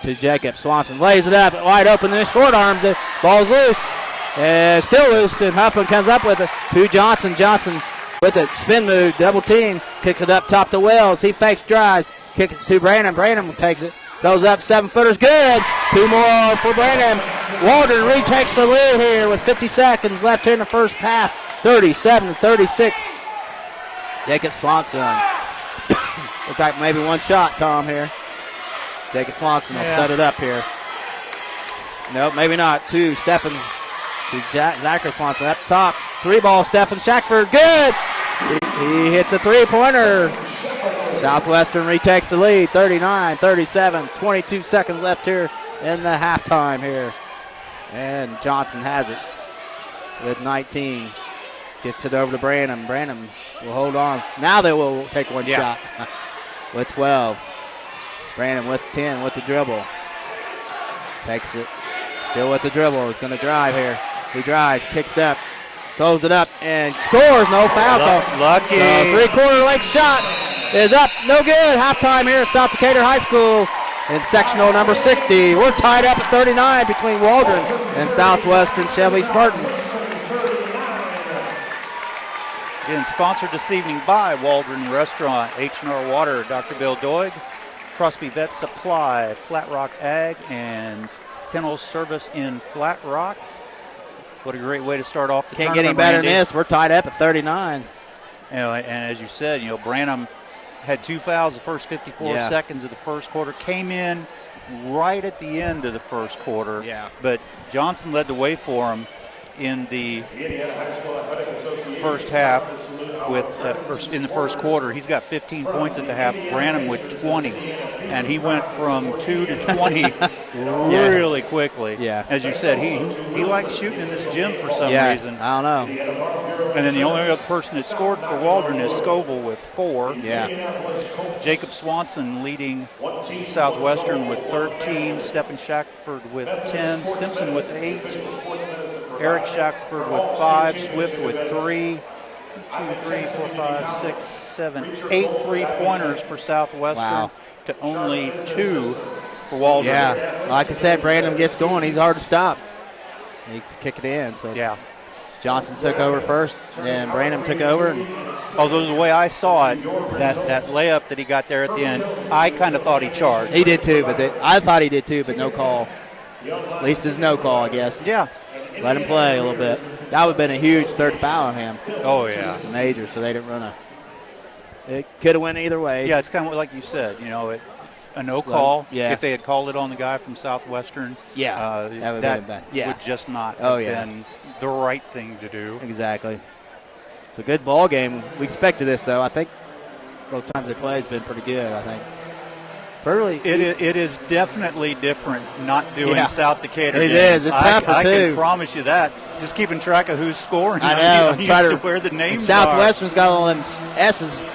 to Jacob Swanson. Lays it up, wide open, and short arms it. Ball's loose. Still loose, and Huffman comes up with it to Johnson. Johnson with a spin move, double team. Kicks it up top to Wells. He fakes drives. Kicks it to Brandon. Brandon takes it. Goes up, 7-footers, good. Two more for Brandon. Waldron retakes the lead here with 50 seconds left here in the first half. 37-36. Jacob Swanson. Looks like maybe one shot, Tom, here. Jacob Swanson will set it up here. Nope, maybe not. To Stephen. To Zachary Swanson up top. Three-ball, Stephen Shackford. Good! He hits a three-pointer. Southwestern retakes the lead, 39-37. 22 seconds left here in the halftime here. And Johnson has it with 19. Gets it over to Branham. Branham will hold on. Now they will take one shot with 12. Branham with 10 with the dribble. Takes it. Still with the dribble. He's going to drive here. He drives, kicks up, throws it up, and scores. No foul call.
Lucky.
Three-quarter length shot is up. No good. Halftime here at South Decatur High School in sectional number 60. We're tied up at 39 between Waldron and Southwestern Shelby Spartans.
Again, sponsored this evening by Waldron Restaurant, H&R Water, Dr. Bill Doig, Crosby Vet Supply, Flat Rock Ag, and Kennel Service in Flat Rock. What a great way to start off the
tournament.
Can't get
any better than this. We're tied up at 39.
And as you said, Branham had two fouls the first 54 seconds of the first quarter, came in right at the end of the first quarter.
Yeah.
But Johnson led the way for him in the first half in the first quarter. He's got 15 points at the half. Branham with 20, and he went from 2 to 20 really quickly.
Yeah.
As you said, he likes shooting in this gym for some reason.
I don't know.
And then the only other person that scored for Waldron is Scoville with 4.
Yeah.
Jacob Swanson leading Southwestern with 13. Stephen Shackford with 10. Simpson with 8. Eric Shackford with 5. Swift with 3. 2, 3, 4, 5, 6, 7, 8 3-pointers for Southwestern to only 2 for Waldron.
Yeah, like I said, Brandon gets going. He's hard to stop. He can kick it in. So Johnson took over first, and Brandon took over.
Although the way I saw it, that layup that he got there at the end, I kind of thought he charged.
He did too, I thought he did too, but no call. At least there's no call, I guess.
Yeah.
Let him play a little bit. That would have been a huge third foul on him.
Oh, yeah.
Major, so they didn't run it could have went either way.
Yeah, it's kind of like you said, a no call. Yeah. If they had called it on the guy from Southwestern, that would just not have been the right thing to do.
Exactly. It's a good ball game. We expected this, though. I think both times they play has been pretty good, I think.
It is definitely different not doing South Decatur
games.
It is.
It's tougher,
I
too.
can promise you that. Just keeping track of who's scoring.
I know.
I'm used to where the names
Southwestern's got all them S's.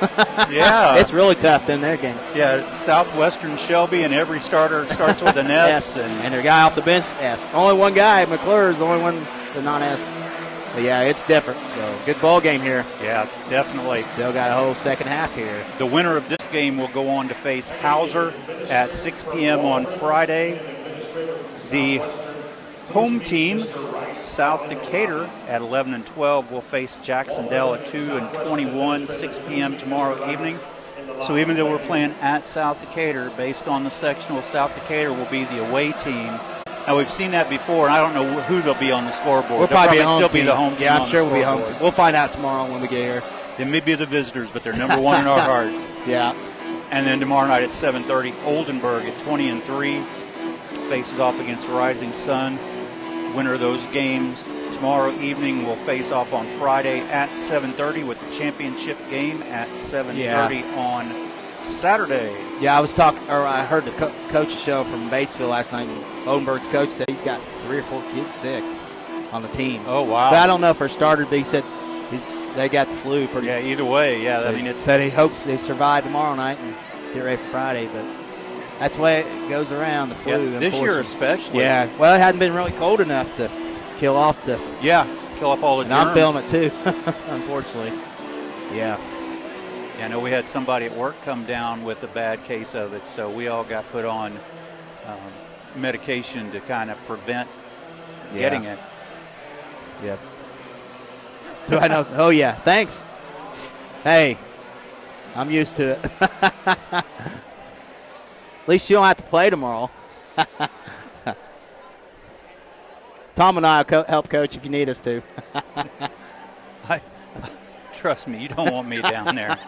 Yeah.
It's really tough in their game.
Yeah, Southwestern Shelby, and every starter starts with an S.
And their guy off the bench, S. Only one guy, McClure, is the only one with non-S. But yeah, it's different. So good ball game here.
Yeah, definitely.
Still got a whole second half here.
The winner of this game will go on to face Hauser at 6 p.m. on Friday. The home team, South Decatur, at 11 and 12, will face Jacksonville at 2 and 21, 6 p.m. tomorrow evening. So even though we're playing at South Decatur, based on the sectional, South Decatur will be the away team. Now, we've seen that before, and I don't know who they'll be on the scoreboard.
We'll probably
still be the home team.
Yeah, I'm sure we'll be home team. We'll find out tomorrow when we get here.
They may be the visitors, but they're number one in our hearts.
Yeah.
And then tomorrow night at 7:30, Oldenburg at 20 and 3 faces off against Rising Sun. Winner of those games tomorrow evening will face off on Friday at 7:30 with the championship game at 7:30 on Saturday.
Yeah, I heard the coach's show from Batesville last night, and Oldenburg's coach said he's got 3 or 4 kids sick on the team.
Oh, wow.
But I don't know if for starters, but he said they got the flu pretty.
Yeah, either way, yeah.
So he said he hopes they survive tomorrow night and get ready for Friday, but that's the way it goes around, the flu.
Yeah, this year especially.
Yeah, well, it hadn't been really cold enough to kill off the.
Yeah, kill off all the
and
germs.
I'm feeling it too, unfortunately. Yeah.
Yeah, I know we had somebody at work come down with a bad case of it, so we all got put on medication to kind of prevent getting it.
Yep. Do I know? Oh, yeah. Thanks. Hey, I'm used to it. At least you don't have to play tomorrow. Tom and I will help coach if you need us to.
Trust me, you don't want me down there.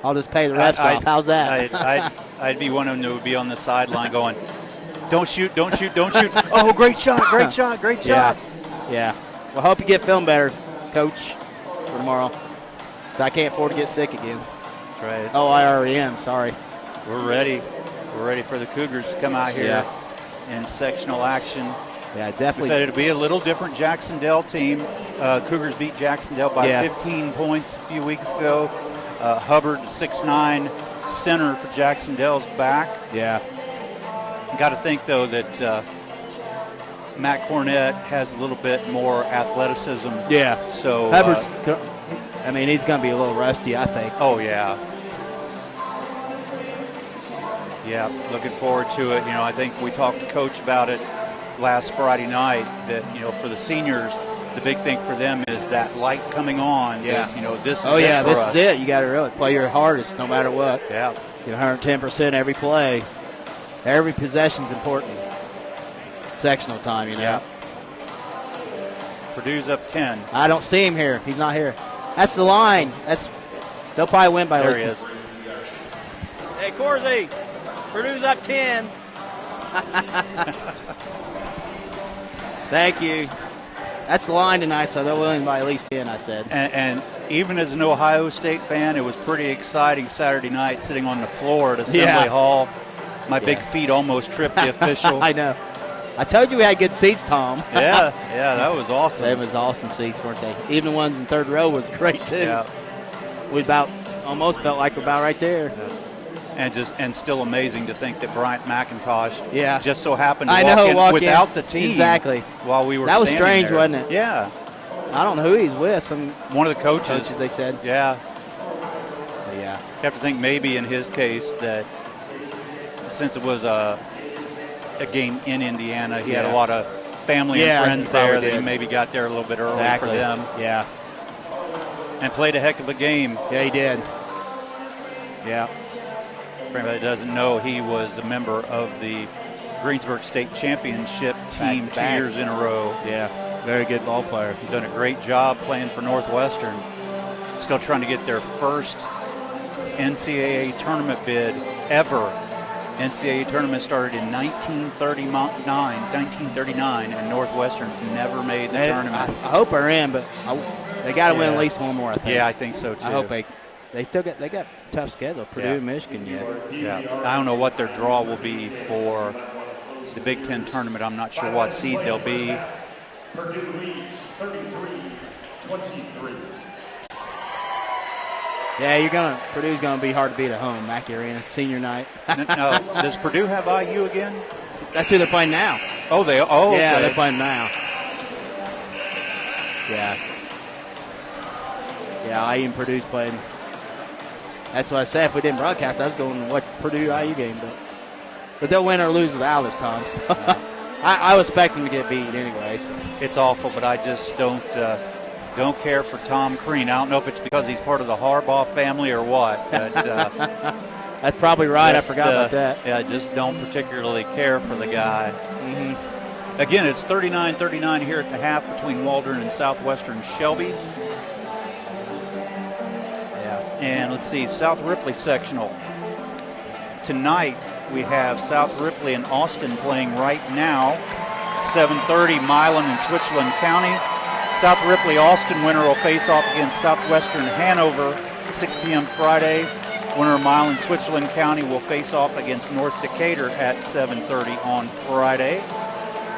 I'll just pay the refs off. How's that?
I'd be one of them that would be on the sideline going, don't shoot, don't shoot, don't shoot. Oh, great shot, great shot, great shot.
Yeah. Well, hope you get feeling better, Coach, for tomorrow. So I can't afford to get sick again.
That's right.
I already am. Sorry.
We're ready. We're ready for the Cougars to come out here in sectional action.
Yeah, definitely.
We said it'd be a little different Jacksonville team. Cougars beat Jacksonville by 15 points a few weeks ago. Hubbard, 6'9", center for Jacksonville's back.
Yeah.
Got to think, though, that Matt Cornett has a little bit more athleticism.
Yeah.
So
Hubbard's, he's going to be a little rusty, I think.
Oh, yeah. Yeah, looking forward to it. I think we talked to Coach about it last Friday night that, for the seniors, the big thing for them is that light coming on.
Yeah.
That, this is
it for
this
us. Is it. You got to really play your hardest no matter what.
Yeah.
Give 110% every play. Every possession's important. Sectional time,
Yeah. Purdue's up 10.
I don't see him here. He's not here. That's the line. They'll probably win by
there he is.
Hey, Corsi, Purdue's up 10.
Thank you. That's the line tonight, so they'll win by at least 10, I said.
And even as an Ohio State fan, it was pretty exciting Saturday night sitting on the floor at Assembly Hall. My big feet almost tripped the official.
I know. I told you we had good seats, Tom.
Yeah, that was awesome.
It was awesome seats, weren't they? Even the ones in third row was great, too.
Yeah.
We almost felt like we're about right there.
And still amazing to think that Bryant McIntosh just so happened to
walk
in without
in.
the team.
Exactly.
While we were
that was
standing
strange,
there.
wasn't it?
Yeah.
I don't know who he's with.
One of the coaches.
They said.
Yeah.
But yeah.
You have to think maybe in his case that since it was a game in Indiana, he had a lot of family and friends there that he maybe got there a little bit early for them.
Yeah.
And played a heck of a game.
Yeah, he did. Yeah.
For anybody that doesn't know, he was a member of the Greensburg State Championship team 2 years in a row.
Yeah, very good ball player.
He's done a great job playing for Northwestern. Still trying to get their first NCAA tournament bid ever. NCAA tournament started in 1939, and Northwestern's never made the tournament.
I hope they're in, but they got to win at least one more, I think.
Yeah, I think so, too.
I hope they got tough schedule, Purdue, Michigan yet.
Yeah, I don't know what their draw will be for the Big Ten tournament. I'm not sure what seed they'll be.
Purdue leads 33-23.
Yeah, Purdue's gonna be hard to beat at home, Mackey Arena, senior night.
No, does Purdue have IU again?
That's who they're playing now.
Oh,
Yeah,
okay.
they're playing now. Yeah. Yeah, IU and Purdue's playing. That's what I said. If we didn't broadcast, I was going to watch the Purdue-IU game. But they'll win or lose with Al this time. So. I was expecting to get beat anyway. So.
It's awful, but I just don't care for Tom Crean. I don't know if it's because he's part of the Harbaugh family or what. But,
that's probably right. I forgot about that.
Yeah, I just don't particularly care for the guy. Mm-hmm. Again, it's 39-39 here at the half between Waldron and Southwestern Shelby. Yeah. And let's see, South Ripley sectional. Tonight we have South Ripley and Austin playing right now. 7:30, Milan and Switzerland County. South Ripley Austin winner will face off against Southwestern Hanover. 6 p.m. Friday. Winner of Milan Switzerland County will face off against North Decatur at 7:30 on Friday.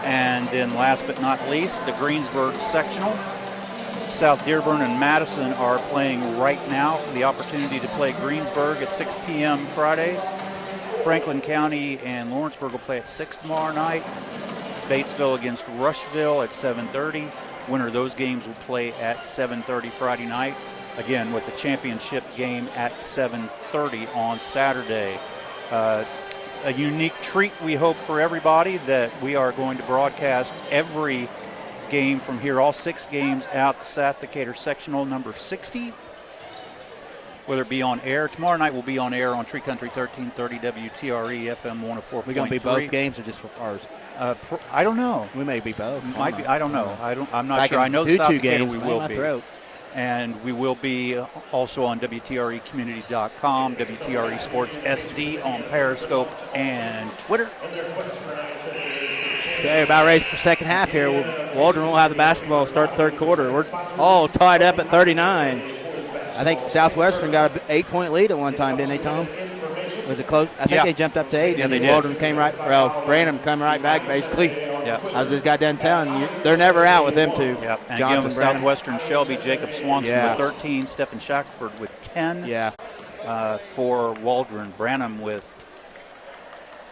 And then last but not least, the Greensburg sectional. South Dearborn and Madison are playing right now for the opportunity to play Greensburg at 6 p.m. Friday. Franklin County and Lawrenceburg will play at 6 tomorrow night. Batesville against Rushville at 7:30. Winner of those games will play at 7:30 Friday night. Again, with the championship game at 7:30 on Saturday. A unique treat, we hope, for everybody that we are going to broadcast every game from here, all 6 games out the South Decatur sectional number 60. Whether it be on air. Tomorrow night we'll be on air on Tree Country 1330 WTRE FM 104.3.
We're going to be both games or just for ours?
I don't know.
We may be both.
Might be. I don't know. I'm not sure. I know the South Decatur we will be. And we will be also on WTREcommunity.com, WTRE Sports SD on Periscope and Twitter.
Okay, about ready for second half here. Waldron will have the basketball start third quarter. We're all tied up at 39. I think Southwestern got an 8-point lead at one time, didn't they, Tom? Was it close? I think they jumped up to 8.
Yeah,
and
they did.
Waldron came right, Branham come right back, basically.
Yeah.
I was just got done telling you, they're never out with them two.
Yeah. And
Johnson,
again with
Branham.
Southwestern Shelby, Jacob Swanson with 13, Stephen Shackelford with 10.
Yeah.
For Waldron, Branham with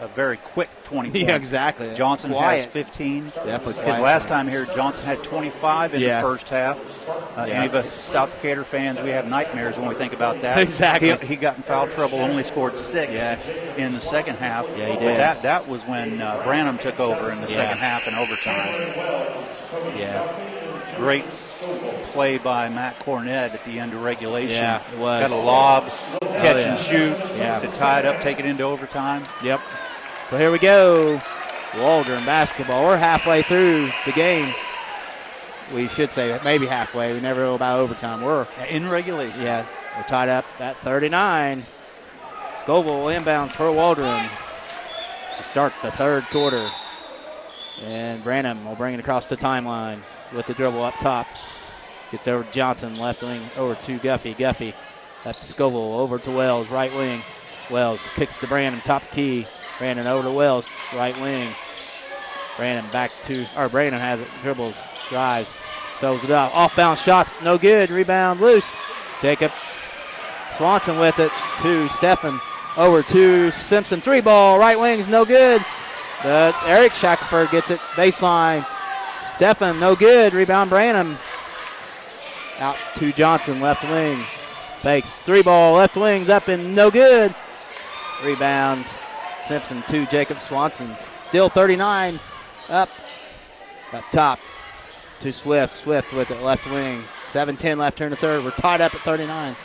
a very quick 20 points.
Yeah, exactly.
Johnson has 15.
Definitely
His last time here, Johnson had 25 in the first half. Any of us South Decatur fans, we have nightmares when we think about that.
Exactly.
He got in foul trouble, only scored 6 in the second half.
Yeah, he did.
But that was when Branham took over in the second half in overtime. Yeah. Great play by Matt Cornett at the end of regulation.
Yeah, it was.
Got a lob, catch and shoot to tie it up, take it into overtime.
Yep. So here we go. Waldron basketball. We're halfway through the game. We should say maybe halfway. We never know about overtime. We're
in regulation.
Yeah, we're tied up at 39. Scoville will inbound for Waldron to start the third quarter. And Branham will bring it across the timeline with the dribble up top. Gets over to Johnson, left wing, over to Guffey. Guffey up to Scoville, over to Wells, right wing. Wells kicks to Branham, top key. Brandon over to Wells, right wing. Branham has it, dribbles, drives, throws it up. Off-bound shots, no good. Rebound loose. Jacob Swanson with it to Stephen. Over to Simpson. 3-ball, right wing's no good. But Eric Shackelford gets it, baseline. Stephen, no good. Rebound Branham. Out to Johnson, left wing. Fakes. 3-ball, left wing's up and no good. Rebound Simpson to Jacob Swanson. Still 39 up top to Swift. Swift with it, left wing. 7:10 left, turn to third. We're tied up at 39.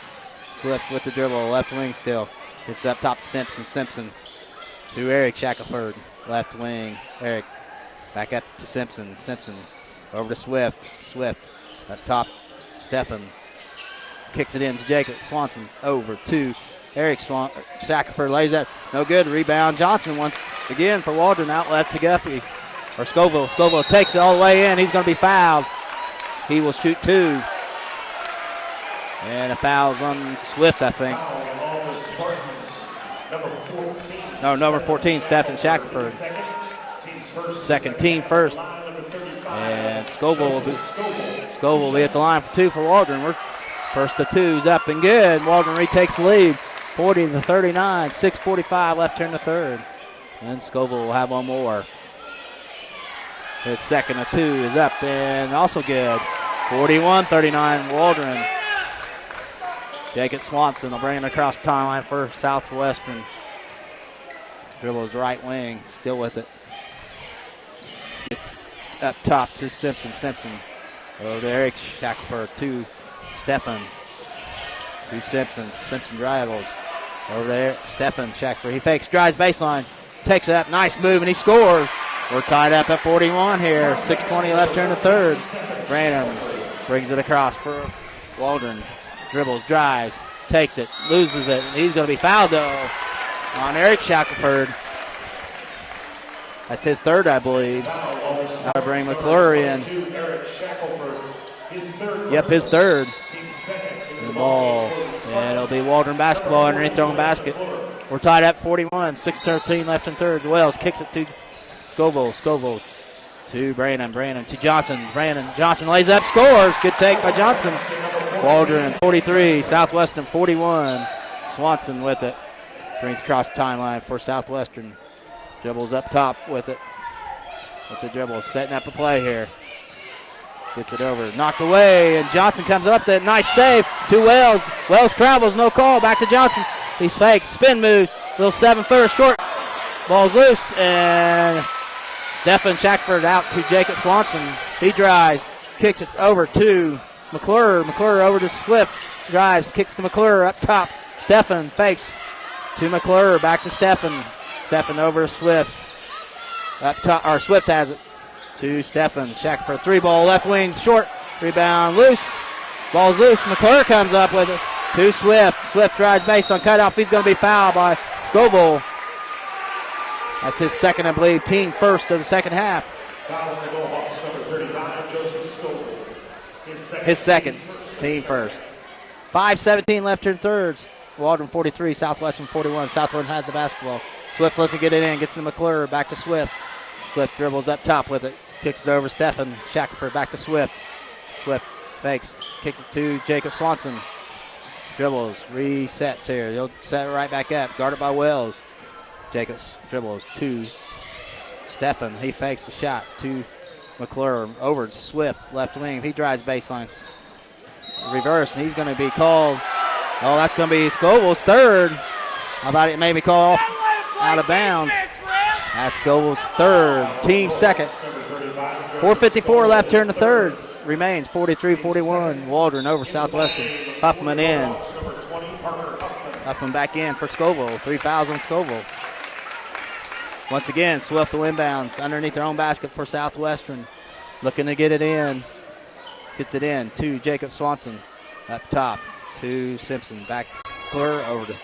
Swift with the dribble, left wing still. It's up top to Simpson. Simpson to Eric Shackelford, left wing. Eric back up to Simpson. Simpson over to Swift. Swift up top. Stephen kicks it in to Jacob Swanson. Over to Eric Shackelford, lays that. No good. Rebound Johnson once again for Waldron. Out left to Guffey. Or Scoville. Scoville takes it all the way in. He's going to be fouled. He will shoot 2. And a foul's on Swift, I think. No, number 14, Stephen Shackelford. Second team first. And Scoville will be at the line for 2 for Waldron. We're first to 2's up and good. Waldron retakes the lead. 40-39, 6:45 left, turn to third. And Scoville will have one more. His second of 2 is up and also good. 41-39 Waldron. Jacob Swanson will bring it across the timeline for Southwestern. Dribbles right wing, still with it. It's up top to Simpson. Simpson over to Eric Shackelford to Stefan. To Simpson. Simpson dribbles. Over there, Stefan Shackelford. He fakes, drives baseline, takes it up, nice move, and he scores. We're tied up at 41 here. 6:20 left here in the third. Branham brings it across for Waldron. Dribbles, drives, takes it, loses it, and he's going to be fouled though on Eric Shackelford. That's his third, I believe. Now to bring McClure in. Yep, his third. The ball, and it'll be Waldron basketball underneath their own basket. We're tied up 41, 6:13 left in third. Wells kicks it to Scoville. Scoville to Branham. Branham to Johnson. Brandon Johnson lays up, scores. Good take by Johnson. Waldron 43, Southwestern 41. Swanson with it. Brings across the timeline for Southwestern. Dribbles up top with it. With the dribble, setting up a play here. Gets it over, knocked away, and Johnson comes up. That nice save to Wells. Wells travels, no call. Back to Johnson. He's faked, spin move, little 7-footer short. Ball's loose, and Stefan Shackford out to Jacob Swanson. He drives, kicks it over to McClure. McClure over to Swift. Drives, kicks to McClure up top. Stefan fakes to McClure. Back to Stefan. Stefan over to Swift. Up top, or Swift has it to Stefan. Shackford, 3-ball, left wing, short. Rebound, loose. Ball's loose. McClure comes up with it to Swift. Swift drives base on cutoff. He's going to be fouled by Scoville. That's his second, I believe, team first of the second half. His second, team first. 5:17 left here in thirds. Waldron 43, Southwestern 41. Southwestern has the basketball. Swift looking to get it in, gets to McClure, back to Swift. Swift dribbles up top with it, kicks it over Stefan Shackelford, back to Swift. Swift fakes, kicks it to Jacob Swanson. Dribbles, resets here. He'll set it right back up, guarded by Wells. Jacobs dribbles to Stefan. He fakes the shot to McClure. Over to Swift, left wing. He drives baseline. Reverse, and he's going to be called. Oh, that's going to be Scoville's third. I thought it may be called out of bounds. That's Scoville's third, team second. 4:54 left here in the third. Remains 43-41. Waldron over Southwestern. Huffman in. Huffman back in for Scoville. 3 fouls on Scoville. Once again, Swift the inbounds underneath their own basket for Southwestern. Looking to get it in. Gets it in to Jacob Swanson. Up top to Simpson. Back clear over to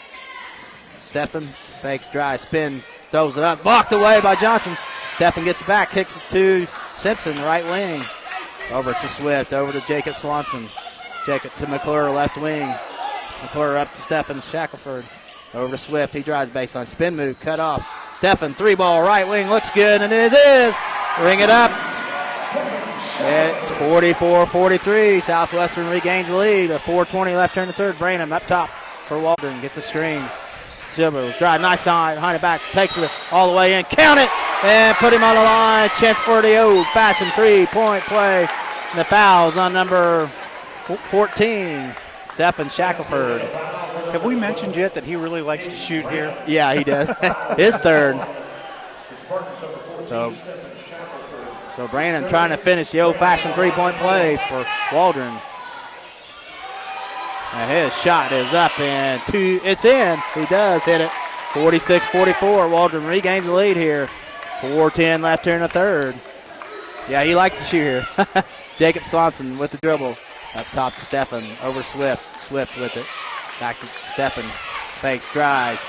Stefan. Fakes, drive, spin, throws it up. Blocked away by Johnson. Stefan gets it back, kicks it to Simpson, right wing. Over to Swift, over to Jacob Swanson. Jacob to McClure, left wing. McClure up to Stefan Shackelford. Over to Swift, he drives baseline. Spin move, cut off. Stefan, 3-ball, right wing, looks good, and it is. Ring it up. It's 44-43. Southwestern regains the lead. A 4:20 left here in the third. Branham up top for Waldron. Gets a screen. Silver drive, nice time, behind it back, takes it all the way in, count it, and put him on the line. Chance for the old-fashioned 3-point play. And the foul's on number 14, Stefan Shackelford.
Have we mentioned yet that he really likes to shoot here?
Yeah, he does. His third. So Brandon trying to finish the old-fashioned 3-point play for Waldron. And his shot is up and it's in. He does hit it. 46-44. Waldron regains the lead here. 4:10 left here in the third. Yeah, he likes to shoot here. Jacob Swanson with the dribble. Up top to Stefan. Over Swift. Swift with it. Back to Stefan. Fakes, drives.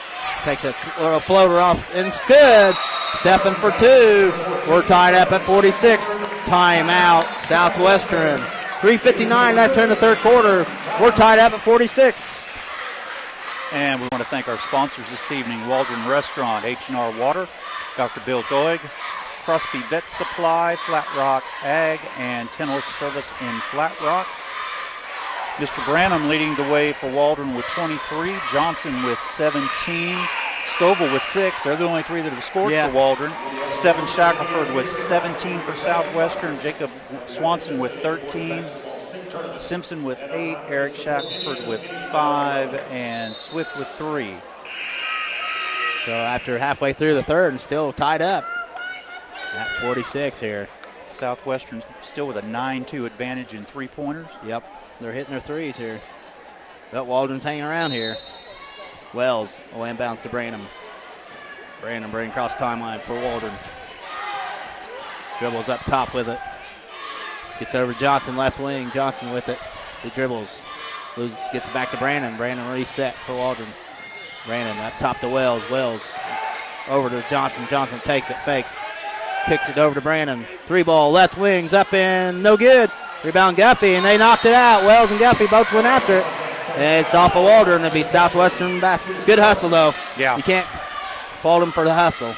Takes a little floater off, and it's good. Stefan for 2. We're tied up at 46. Timeout, Southwestern. 3:59 left here in the third quarter. We're tied up at 46.
And we want to thank our sponsors this evening, Waldron Restaurant, H&R Water, Dr. Bill Doig, Crosby Vet Supply, Flat Rock Ag, and Tennis Service in Flat Rock. Mr. Branham leading the way for Waldron with 23, Johnson with 17, Scoville with 6. They're the only 3 that have scored for Waldron. Stephen Shackelford with 17 for Southwestern. Jacob Swanson with 13. Simpson with 8. Eric Shackelford with 5. And Swift with 3.
So after halfway through the third and still tied up at 46 here.
Southwestern still with a 9-2 advantage in 3-pointers.
Yep, they're hitting their threes here. But Waldron's hanging around here. Wells will inbounds to Branham. Branham bring across timeline for Waldron. Dribbles up top with it. Gets over Johnson, left wing. Johnson with it. He dribbles. Gets it back to Branham. Branham reset for Waldron. Branham up top to Wells. Wells over to Johnson. Johnson takes it, fakes. Kicks it over to Branham. 3-ball, left wings up in, no good. Rebound Guffey, and they knocked it out. Wells and Guffey both went after it. And it's off of Waldron. It'll be Southwestern basketball. Good hustle, though.
Yeah.
You can't fault him for the hustle.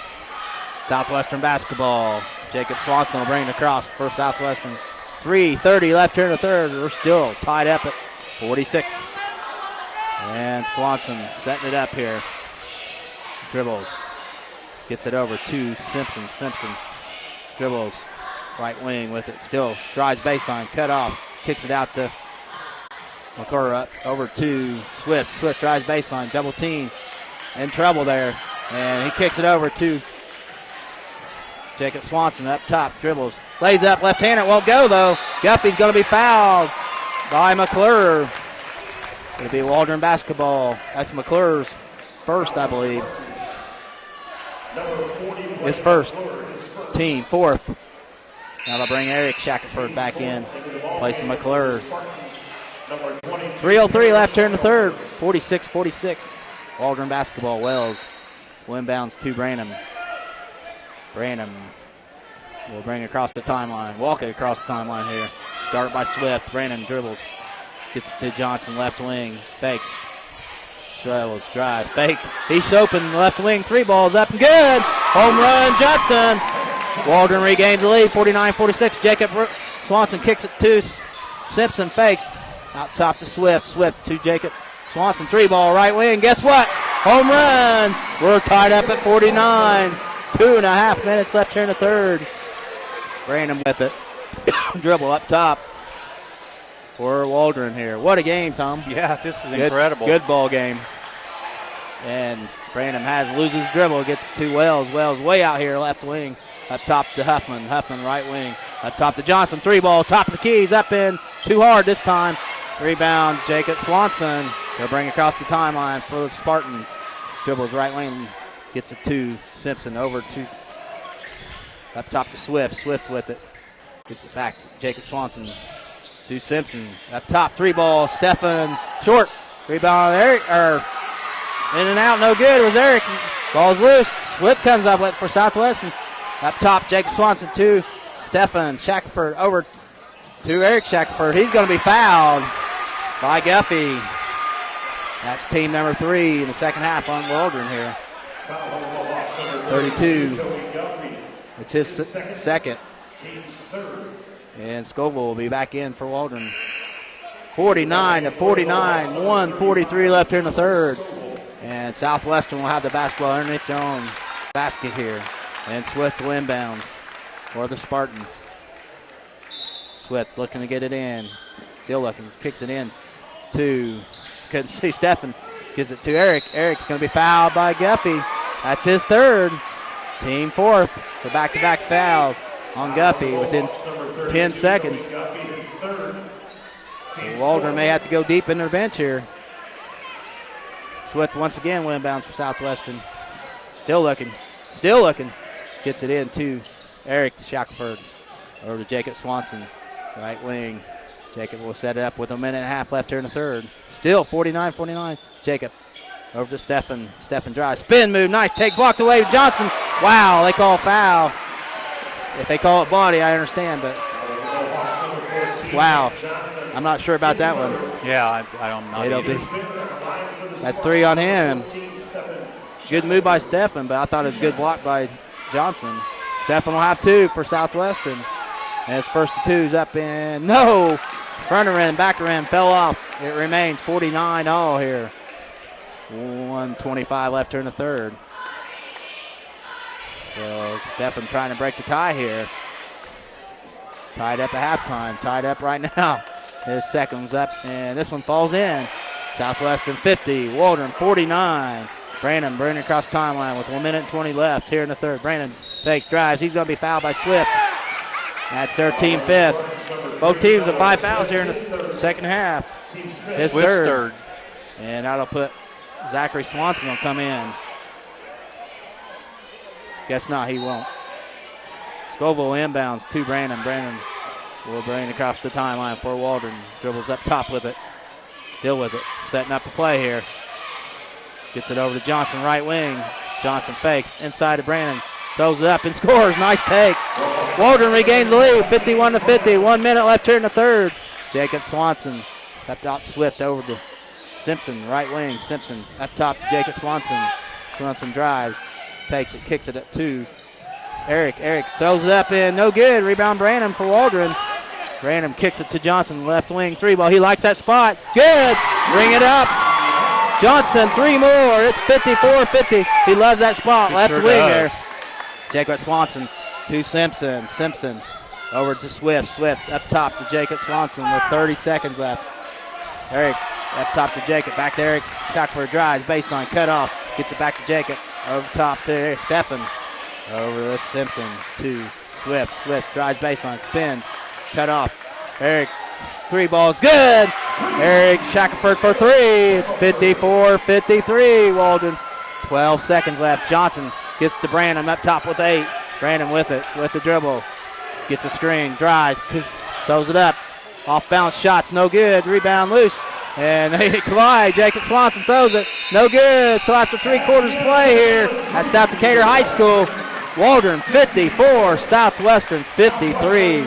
Southwestern basketball. Jacob Swanson will bring it across for Southwestern. 3:30 left here in the third. We're still tied up at 46. And Swanson setting it up here. Dribbles. Gets it over to Simpson. Simpson dribbles. Right wing with it. Still drives baseline. Cut off. Kicks it out to McClure up over to Swift. Swift drives baseline. Double team. In trouble there. And he kicks it over to Jacob Swanson up top. Dribbles. Lays up left-handed. Won't go, though. Guffey's going to be fouled by McClure. It'll be Waldron basketball. That's McClure's first, I believe. His first. Team, fourth. Now they'll bring Eric Shackelford back in, placing McClure. 3:03 left here in the third. 46-46. Waldron basketball. Wells will inbounds to Branham. Branham will bring across the timeline. Walk it across the timeline here. Dart by Swift. Branham dribbles. Gets to Johnson, left wing. Fakes. Dribbles, drive, fake. He's open, left wing, 3 balls up and good. Home run, Johnson. Waldron regains the lead, 49-46. Jacob Swanson kicks it to Simpson, fakes. Out top to Swift. Swift to Jacob Swanson, 3-ball, right wing. Guess what? Home run. We're tied up at 49. 2.5 minutes left here in the third. Branham with it. Dribble up top for Waldron here. What a game, Tom.
Yeah, this is incredible.
Good ball game. And Branham loses dribble, gets to Wells. Wells way out here, left wing. Up top to Huffman. Huffman right wing. Up top to Johnson. 3-ball, top of the keys, up in. Too hard this time. Rebound, Jacob Swanson. They'll bring across the timeline for the Spartans. Dribbles right wing. Gets it to Simpson. Over to up top to Swift. Swift with it. Gets it back to Jacob Swanson. To Simpson. Up top, 3-ball. Stefan short. Rebound, Eric. In and out, no good. It was Eric. Ball's loose. Swift comes up with for Southwestern. Up top, Jacob Swanson to Stefan Shackelford. Over to Eric Shackelford. He's going to be fouled by Guffey. That's team number 3 in the second half on Waldron here. 32. It's his second. And Scoville will be back in for Waldron. 49-49, 1:43 left here in the third. And Southwestern will have the basketball underneath their own basket here. And Swift will inbounds for the Spartans. Swift looking to get it in. Still looking, kicks it in to, couldn't see Stefan. Gives it to Eric. Eric's going to be fouled by Guffey. That's his third. Team fourth. So back-to-back fouls on Guffey within 10 seconds. So Waldron may have to go deep in their bench here. Swift once again will inbounds for Southwestern. Still looking. Gets it in to Eric Shackelford. Over to Jacob Swanson. Right wing. Jacob will set it up with 1.5 minutes left here in the third. Still 49-49. Jacob over to Stefan. Stefan drives. Spin move. Nice take. Blocked away. Johnson. Wow, they call foul. If they call it body, I understand, but wow. I'm not sure about that one.
Yeah, I don't know.
That's 3 on him. Good move by Stefan, but I thought it was a good block by Johnson. Stefan will have 2 for Southwestern. And his first 2's up in. No! Fronter rim, backer rim, fell off. It remains 49 all here. 1:25 left here in the third. So Stephen trying to break the tie here. Tied up at halftime. Tied up right now. His second one's up, and this one falls in. Southwestern 50, Waldron 49. Brandon burning across the timeline with 1 minute and 20 left here in the third. Brandon fakes, drives. He's going to be fouled by Swift. That's their team fifth. Both teams with 5 fouls here in the second half. His third. And that'll put Zachary Swanson will come in. Guess not, he won't. Scoville inbounds to Brandon. Brandon will bring across the timeline for Waldron. Dribbles up top with it. Still with it. Setting up the play here. Gets it over to Johnson, right wing. Johnson fakes inside to Brandon. Throws it up and scores. Nice take. Waldron regains the lead, 51-50. 1 minute left here in the third. Jacob Swanson up top, Swift over to Simpson, right wing. Simpson up top to Jacob Swanson. Swanson drives, takes it, kicks it at 2. Eric throws it up and no good. Rebound Branham for Waldron. Branham kicks it to Johnson, left wing, 3-ball. He likes that spot. Good. Bring it up. Johnson, 3 more. It's 54-50. He loves that spot.
He
left
sure
wing
does.
there. Jacob Swanson to Simpson. Simpson over to Swift. Swift up top to Jacob Swanson with 30 seconds left. Eric up top to Jacob. Back to Eric. Shot for a drive. Baseline cut off. Gets it back to Jacob. Over top to Eric Steffen. Over to Simpson to Swift. Swift drives baseline. Spins. Cut off. Eric. 3-ball's good. Eric Shackelford for 3. It's 54-53. Waldron. 12 seconds left. Johnson gets to Brandon up top with 8. Brandon with it, with the dribble. Gets a screen, drives, throws it up. Off balance shots, no good. Rebound loose. And they collide. Jacob Swanson throws it, no good. So after 3 quarters play here at South Decatur High School, Waldron 54, Southwestern 53.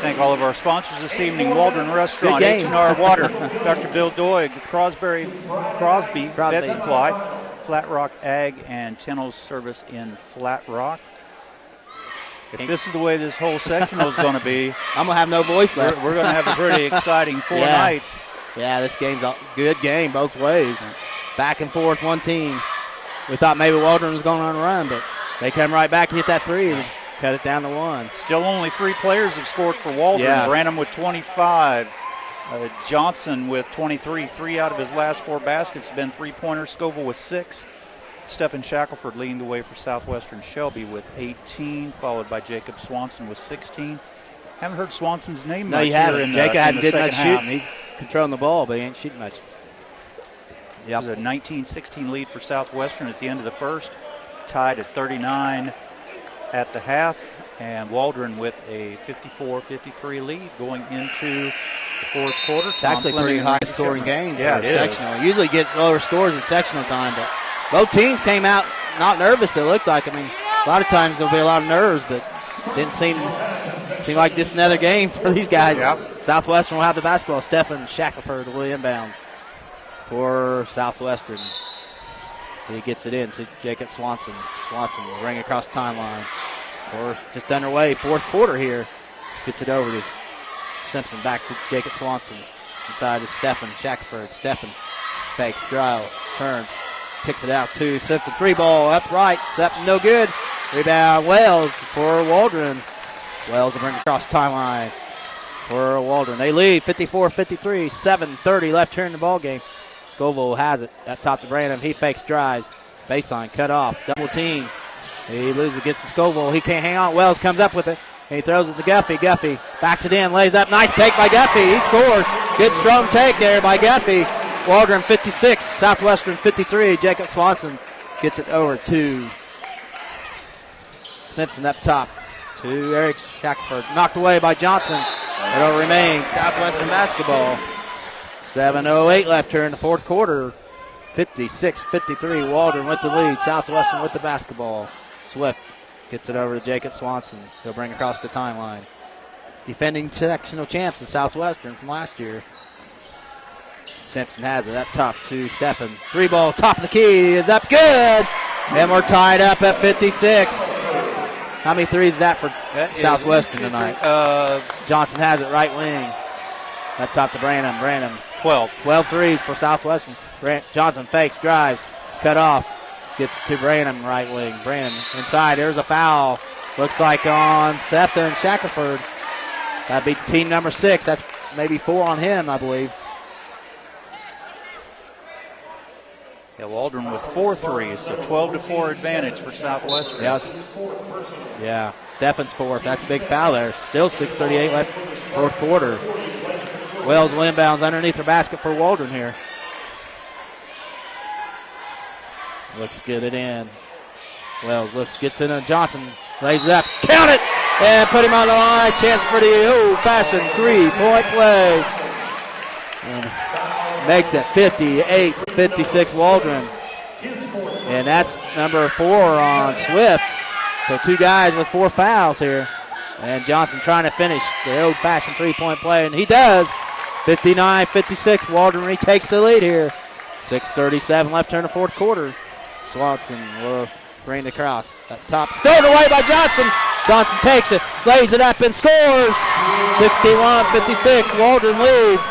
Thank all of our sponsors this evening: Waldron Restaurant, H&R Water, Dr. Bill Doig, Crosby Vet Supply, Flat Rock Ag and Tenno Service in Flat Rock. If this is the way this whole sectional is going to be,
I'm going to have no voice left.
We're going to have a pretty exciting 4 nights.
Yeah, this game's a good game both ways. Back and forth, one team. We thought maybe Waldron was going on a run, but they come right back and hit that 3 and cut it down to 1.
Still only 3 players have scored for Waldron.
Yeah.
Branham with 25. Johnson with 23. 3 out of his last 4 baskets have been 3-pointers. Scoville with 6. Stephen Shackelford leading the way for Southwestern. Shelby with 18, followed by Jacob Swanson with 16. Haven't heard Swanson's name much.
No, you haven't. Jacob hadn't did much
half.
shooting. He's controlling the ball, but he ain't shooting much.
It was a 19-16 lead for Southwestern at the end of the first. Tied at 39 at the half. And Waldron with a 54-53 lead going into the fourth quarter.
It's actually a pretty high-scoring game.
Yeah, it is.
Sectional. Usually gets lower scores in sectional time, but both teams came out not nervous, it looked like. I mean, a lot of times there'll be a lot of nerves, but didn't seem like just another game for these guys.
Yep.
Southwestern will have the basketball. Stephen Shackelford will inbounds for Southwestern. He gets it in to Jacob Swanson. Swanson will bring it across the timeline. Or just underway, fourth quarter here. Gets it over to Simpson, back to Jacob Swanson. Inside to Stephen Shackelford. Stephen fakes, drive, turns, kicks it out to Simpson. 3-ball up right, up no good. Rebound Wells for Waldron. Wells will bring it across the timeline for Waldron. They lead 54-53, 7:30 left here in the ball game. Scoville has it up top to Branham. He fakes, drives, baseline cut off, double team. He loses, gets to Scoville. He can't hang on. Wells comes up with it. He throws it to Guffey. Guffey backs it in, lays up. Nice take by Guffey. He scores. Good strong take there by Guffey. Waldron 56, Southwestern 53. Jacob Swanson gets it over to Simpson up top to Eric Shackelford. Knocked away by Johnson. It'll remain Southwestern basketball. 7:08 left here in the fourth quarter. 56-53. Waldron with the lead. Southwestern with the basketball. Swift gets it over to Jacob Swanson. He'll bring across the timeline. Defending sectional champs of Southwestern from last year. Simpson has it up top to Stephen. 3-ball, top of the key is up, good. And we're tied up at 56. How many threes is that for Southwestern tonight? Johnson has it right wing. Up top to Branham. 12. 12 threes for Southwestern. Johnson fakes, drives, cut off. Gets to Branham, right wing. Branham inside. There's a foul. Looks like on Sefton and Shackelford. That'd be team number 6. That's maybe 4 on him, I believe.
Yeah, Waldron with 4 threes, so 12-4 advantage for Southwestern.
Yes. Yeah, Steffen's 4th. That's a big foul there. Still 6:38 left, 4th quarter. Wells will inbounds underneath her basket for Waldron here. Looks good it in. Wells gets in on Johnson. Lays it up. Count it! And put him on the line. Chance for the old-fashioned 3-point play. And makes it 58-56 Waldron. And that's number 4 on Swift. So 2 guys with 4 fouls here. And Johnson trying to finish the old-fashioned 3-point play. And he does. 59-56. Waldron retakes the lead here. 6:37 left here in the 4th quarter. Swanson will bring the cross up top. Stolen away by Johnson. Johnson takes it, lays it up, and scores. 61-56. Waldron leads.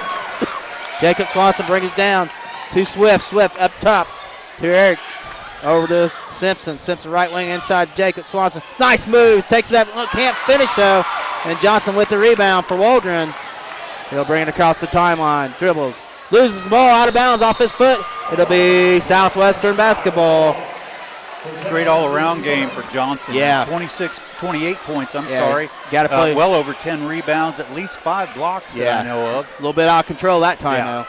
Jacob Swanson brings it down to Swift. Swift up top to Eric. Over to Simpson. Simpson right wing inside Jacob Swanson. Nice move. Takes it up. Look, can't finish though. And Johnson with the rebound for Waldron. He'll bring it across the timeline. Dribbles. Loses the ball out of bounds off his foot. It'll be Southwestern basketball.
Great all-around game for Johnson.
Yeah.
28 points, sorry.
Got to play.
Well over 10 rebounds, at least 5 blocks that I know of.
A little bit out of control that time, though.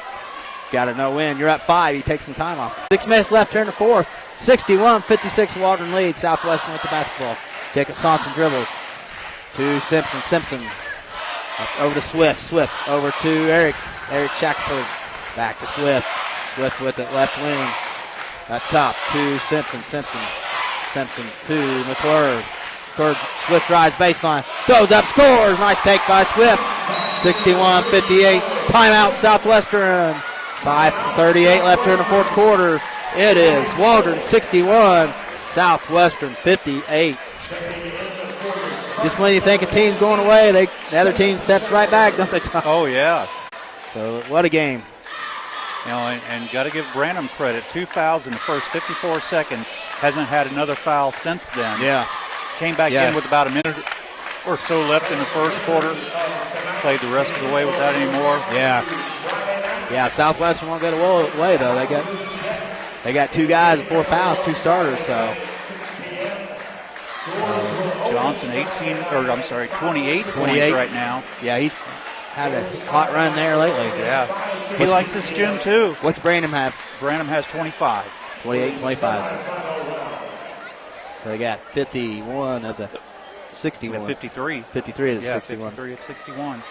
Got to know when. You're at 5. You take some time off. 6 minutes left here in the 4th. 61-56 Waldron leads. Southwestern with the basketball. Jacob Swanson dribbles to Simpson. Simpson up over to Swift. Swift over to Eric. Eric Shackelford. Back to Swift. Swift with it, left wing. Up top to Simpson. Simpson to McClure. Swift drives baseline. Goes up, scores. Nice take by Swift. 61-58. Timeout Southwestern. 5:38 left here in the 4th quarter. It is Waldron 61, Southwestern 58. Just when you think a team's going away, the other team steps right back, don't they, Tom?
Oh, yeah.
So what a game.
You know, and got to give Branham credit. 2 fouls in the first 54 seconds. Hasn't had another foul since then.
Yeah.
Came back in with about a minute or so left in the 1st quarter. Played the rest of the way without any more.
Yeah. Yeah, Southwestern won't get away, though. They got 2 guys with 4 fouls, 2 starters, so.
Johnson 28 points right now.
Yeah, he's had a hot run there lately.
Yeah. He likes this gym too.
What's Branham have?
Branham has 25.
28, 25. So they got 51 of the 61.
53.
53 of the 61.
53 of 61.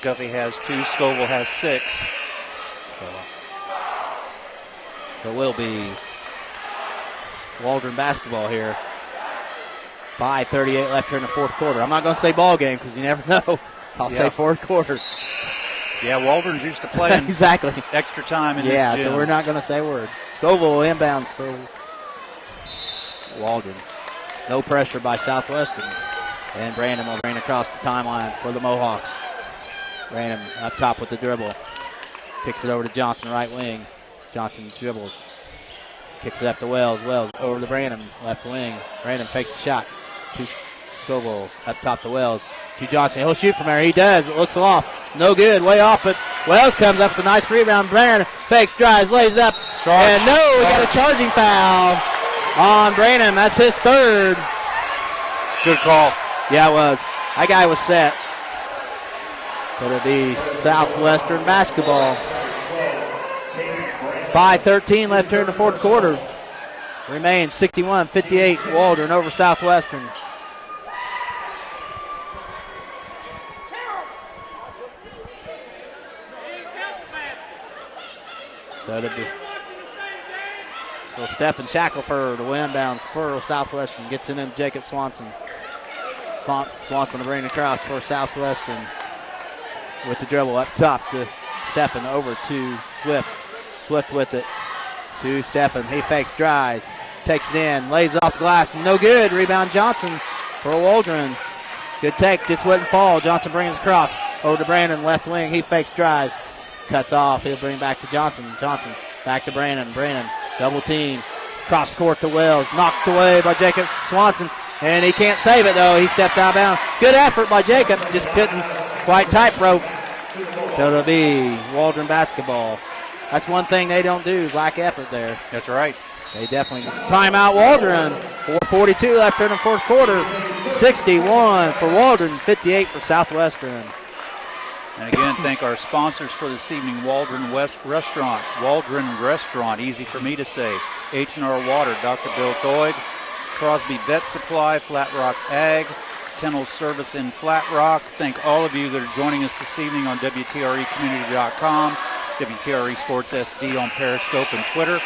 Guffey has 2. Scoville has 6.
So it will be Waldron basketball here. 5:38 left here in the 4th quarter. I'm not going to say ball game because you never know. I'll say 4th quarter.
Yeah, Waldron's used to playing
exactly
extra time in this gym.
Yeah, so we're not going to say a word. Scoville inbounds for Waldron. No pressure by Southwestern. And Brandon will bring across the timeline for the Mohawks. Brandon up top with the dribble. Kicks it over to Johnson, right wing. Johnson dribbles. Kicks it up to Wells. Wells over to Brandon, left wing. Brandon fakes the shot. To Scoville, up top to Wells. To Johnson. He'll shoot from there. He does. It looks off. No good. Way off, but Wells comes up with a nice rebound. Brandon fakes, drives, lays up. And no, we got a charging foul on Brandon. That's his 3rd.
Good call.
Yeah, it was. That guy was set. So it'll be Southwestern basketball. 5:13 left here in the 4th quarter. Remains 61-58 Waldron over Southwestern. So Stephen Shackelford, the inbounds for Southwestern, gets in Jacob Swanson. Swanson to bring across for Southwestern with the dribble up top to Stephen over to Swift. Swift with it to Stephen. He fakes, drives, takes it in, lays it off the glass, and no good. Rebound Johnson for Waldron. Good take, just wouldn't fall. Johnson brings it across over to Brandon, left wing. He fakes, drives, cuts off. He'll bring back to Johnson. Johnson Back to Brandon. Brandon, double team. Cross court to Wells. Knocked away by Jacob Swanson. And he can't save it, though. He steps out of bounds. Good effort by Jacob. Just couldn't quite tightrope. So it'll be Waldron basketball. That's one thing they don't do is lack effort there.
That's right.
They definitely. Timeout Waldron. 4:42 left in the fourth quarter. 61 for Waldron, 58 for Southwestern.
And again, thank our sponsors for this evening, Waldron Restaurant, easy for me to say. H&R Water, Dr. Bill Thoig, Crosby Vet Supply, Flat Rock Ag, Tennell Service in Flat Rock. Thank all of you that are joining us this evening on WTREcommunity.com, WTRE Sports SD on Periscope and Twitter.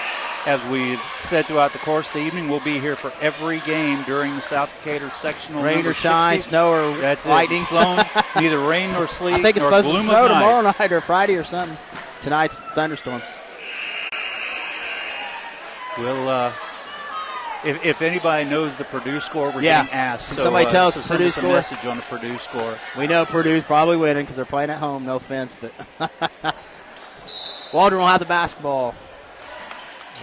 As we've said throughout the course of the evening, we'll be here for every game during the South Decatur Sectional.
Rain or shine, snow or lightning.
Sloan, neither rain nor sleet.
I think it's
nor
supposed to
gloom
snow
of night.
tomorrow night or Friday or something. Tonight's thunderstorm.
We'll, if anybody knows the Purdue score, we're
Yeah.
getting asked.
Can somebody tell us the
send
Purdue
us a
score?
message on the Purdue score.
We know Purdue's probably winning because they're playing at home. No offense, but Waldron will have the basketball.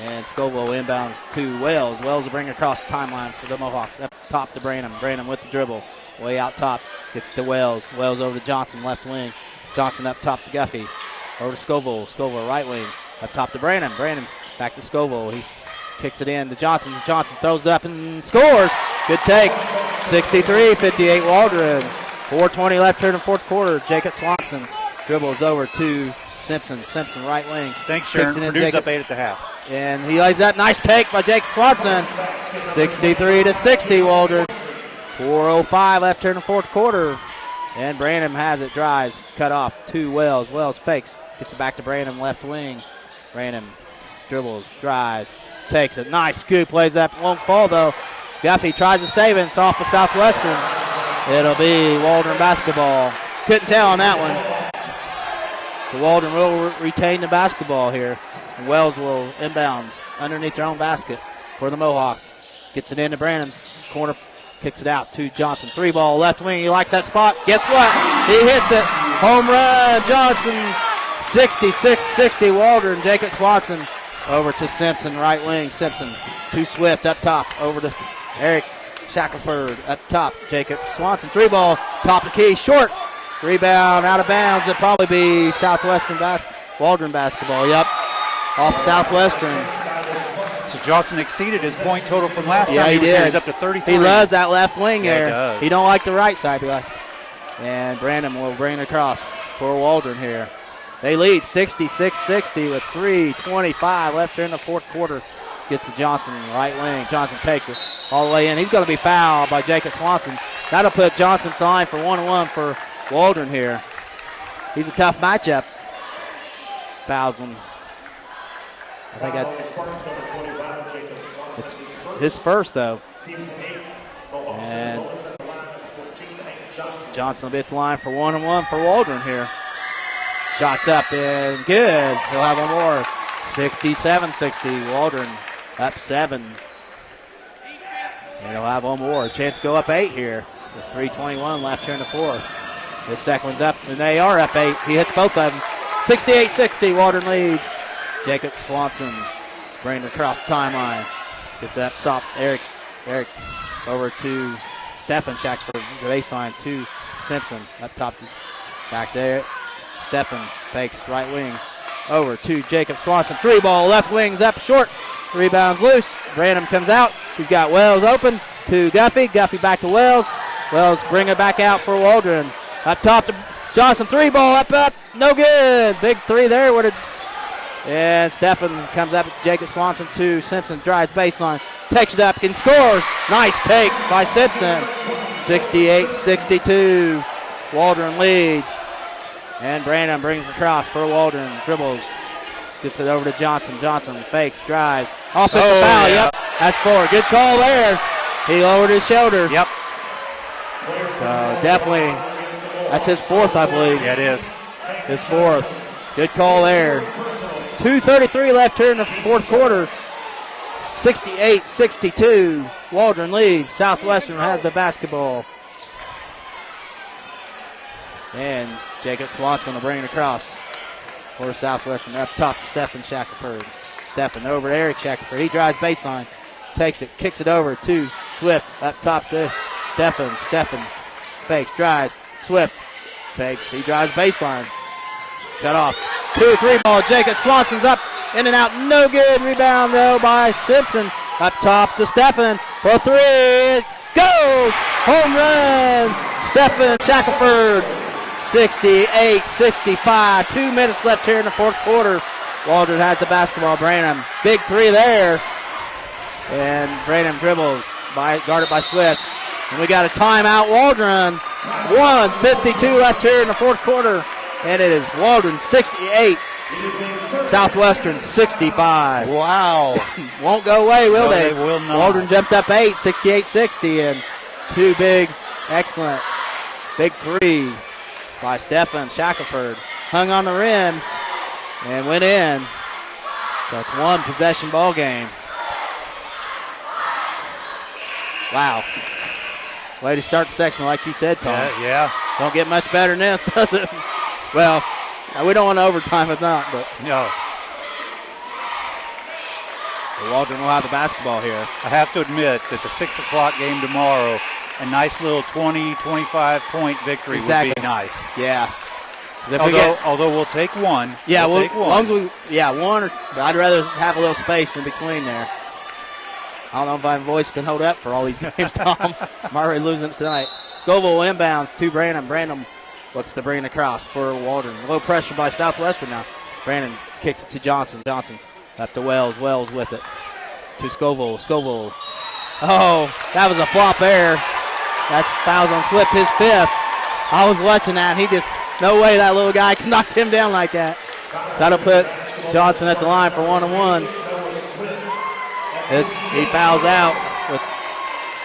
And Scoville inbounds to Wells. Wells will bring across the timeline for the Mohawks. Up top to Branham. Branham with the dribble. Way out top. Gets to Wells. Wells over to Johnson, left wing. Johnson up top to Guffey. Over to Scoville. Scoville right wing. Up top to Branham. Branham back to Scoville. He kicks it in to Johnson. Johnson throws it up and scores. Good take. 63-58 Waldron. 4:20 left here in the fourth quarter. Jacob Swanson dribbles over to Simpson. Simpson right wing.
Thanks, Sharon. Purdue's up 8 at the half.
And he lays up. Nice take by Jake Swanson. 63-60 Waldron. 4:05 left here in the fourth quarter. And Branham has it. Drives. Cut off to Wells. Wells fakes. Gets it back to Branham left wing. Branham dribbles. Drives. Takes it. Nice scoop. Lays up. Won't fall though. Guffey tries to save it. It's off of Southwestern. It'll be Waldron basketball. Couldn't tell on that one. So Waldron will retain the basketball here. And Wells will inbounds underneath their own basket for the Mohawks. Gets it into Brandon. Corner kicks it out to Johnson. 3-ball left wing. He likes that spot. Guess what? He hits it. Home run. Johnson. 66-60 Waldron. Jacob Swanson over to Simpson. Right wing. Simpson. Too swift up top. Over to Eric Shackelford. Up top. Jacob Swanson. 3-ball. Top of the key. Short. Rebound out of bounds. It'll probably be Southwestern Waldron basketball. Yep. Off Southwestern.
So Johnson exceeded his point total from last time.
Yeah, he did.
He's up to 33.
He loves that left wing
Yeah,
there.
he does.
He don't like the right side. And Brandon will bring it across for Waldron here. They lead 66-60 with 3:25 left here in the fourth quarter. Gets to Johnson, right wing. Johnson takes it all the way in. He's going to be fouled by Jacob Swanson. That'll put Johnson flying for 1-1 for Waldron here. He's a tough matchup. Fouls him. I think it's his first, though. And Johnson will be at the line for 1-1 for Waldron here. Shots up and good. He'll have one more. 67-60. Waldron up 7. And he'll have one more. Chance to go up 8 here. With 3:21 left here in the fourth. This second one's up, and they are up 8. He hits both of them. 68-60. Waldron leads. Jacob Swanson bringing it across the timeline. Gets up top. Eric over to Stephen Shackford. The baseline to Simpson. Up top to back there. Stephen fakes right wing. Over to Jacob Swanson. 3-ball left wing's up short. Rebounds loose. Branham comes out. He's got Wells open to Guffey. Guffey back to Wells. Wells bring it back out for Waldron. Up top to Johnson. 3-ball up. No good. Big 3 there. And Stephen comes up. Jacob Swanson to Simpson. Drives baseline. Takes it up and scores. Nice take by Simpson. 68-62. Waldron leads. And Brandon brings it across for Waldron. Dribbles. Gets it over to Johnson. Johnson fakes. Drives. Offensive foul.
Yeah.
Yep. That's 4. Good call there. He lowered his shoulder.
Yep.
So definitely, that's his 4th, I believe.
Yeah, it is.
His 4th. Good call there. 2:33 left here in the fourth quarter. 68-62. Waldron leads. Southwestern has the basketball. And Jacob Swanson will bring it across for Southwestern. Up top to Stephen Shackelford. Stephen over to Eric Shackelford. He drives baseline, takes it, kicks it over to Swift. Up top to Stephen. Stephen fakes, drives. Swift fakes. He drives baseline. Cut off. 2-3 ball. Jacob Swanson's up, in and out. No good. Rebound, though, by Simpson. Up top to Stephen for three. It goes. Home run. Stephen Shackelford. 68-65. 2 minutes left here in the fourth quarter. Waldron has the basketball. Branham. Big three there. And Branham dribbles. Guarded by Swift. And we got a timeout. Waldron. 1:52 left here in the fourth quarter. And it is Waldron 68. Southwestern 65.
Wow.
Won't go away, will they?
They will not.
Waldron jumped up 8, 68-60. And two big, excellent, big three by Stephen Shackelford. Hung on the rim and went in. So it's one possession ball game. Wow. Way to start the section, like you said, Tom.
Yeah.
Don't get much better than this, does it? Well, we don't want to overtime if not, but
No.
Waldron will have the basketball here.
I have to admit that the 6 o'clock game tomorrow, a nice little 20, 25-point victory would be nice.
Yeah.
Although we'll take one.
Yeah,
we'll take one.
One. But I'd rather have a little space in between there. I don't know if my voice can hold up for all these games, Tom. I'm already losing it tonight. Scoville inbounds to Branham. Branham looks to bring it across for Waldron. Low pressure by Southwestern now. Branham kicks it to Johnson. Johnson up to Wells. Wells with it to Scoville. Scoville. Oh, that was a flop there. That's fouls on Swift, his fifth. I was watching that. He just, no way that little guy can knock him down like that. That'll put Johnson at the line for 1-on-1. He fouls out with,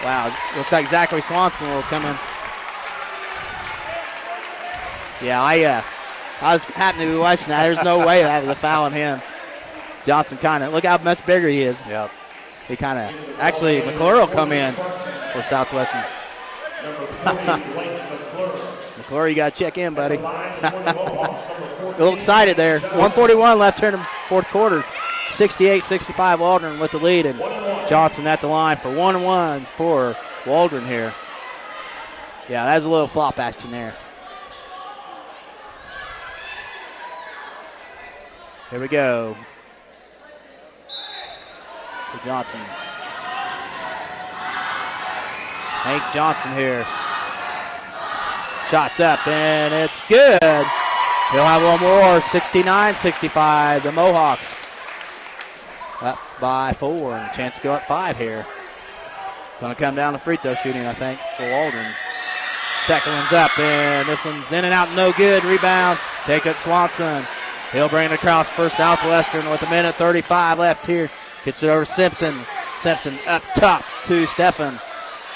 wow, looks like Zachary Swanson will come in. Yeah, I was happening to be watching that. There's no way that was a foul on him. Johnson kind of, look how much bigger he is.
Yeah.
He kind of, actually, McClure will come in for Southwestern. McClure, you got to check in, buddy. A little excited there. 1:41 left here in the fourth quarter. 68-65 Waldron with the lead, and Johnson at the line for 1-1 for Waldron here. Yeah, that's a little flop action there. Here we go. For Johnson. Hank Johnson here. Shots up, and it's good. He'll have one more. 69-65, the Mohawks. Up by 4, and a chance to go up 5 here. Going to come down to free throw shooting, I think, for Waldron. Second one's up, and this one's in and out, no good. Rebound, take it Swanson. He'll bring it across for Southwestern with 1:35 left here. Gets it over Simpson. Simpson up top to Stephen.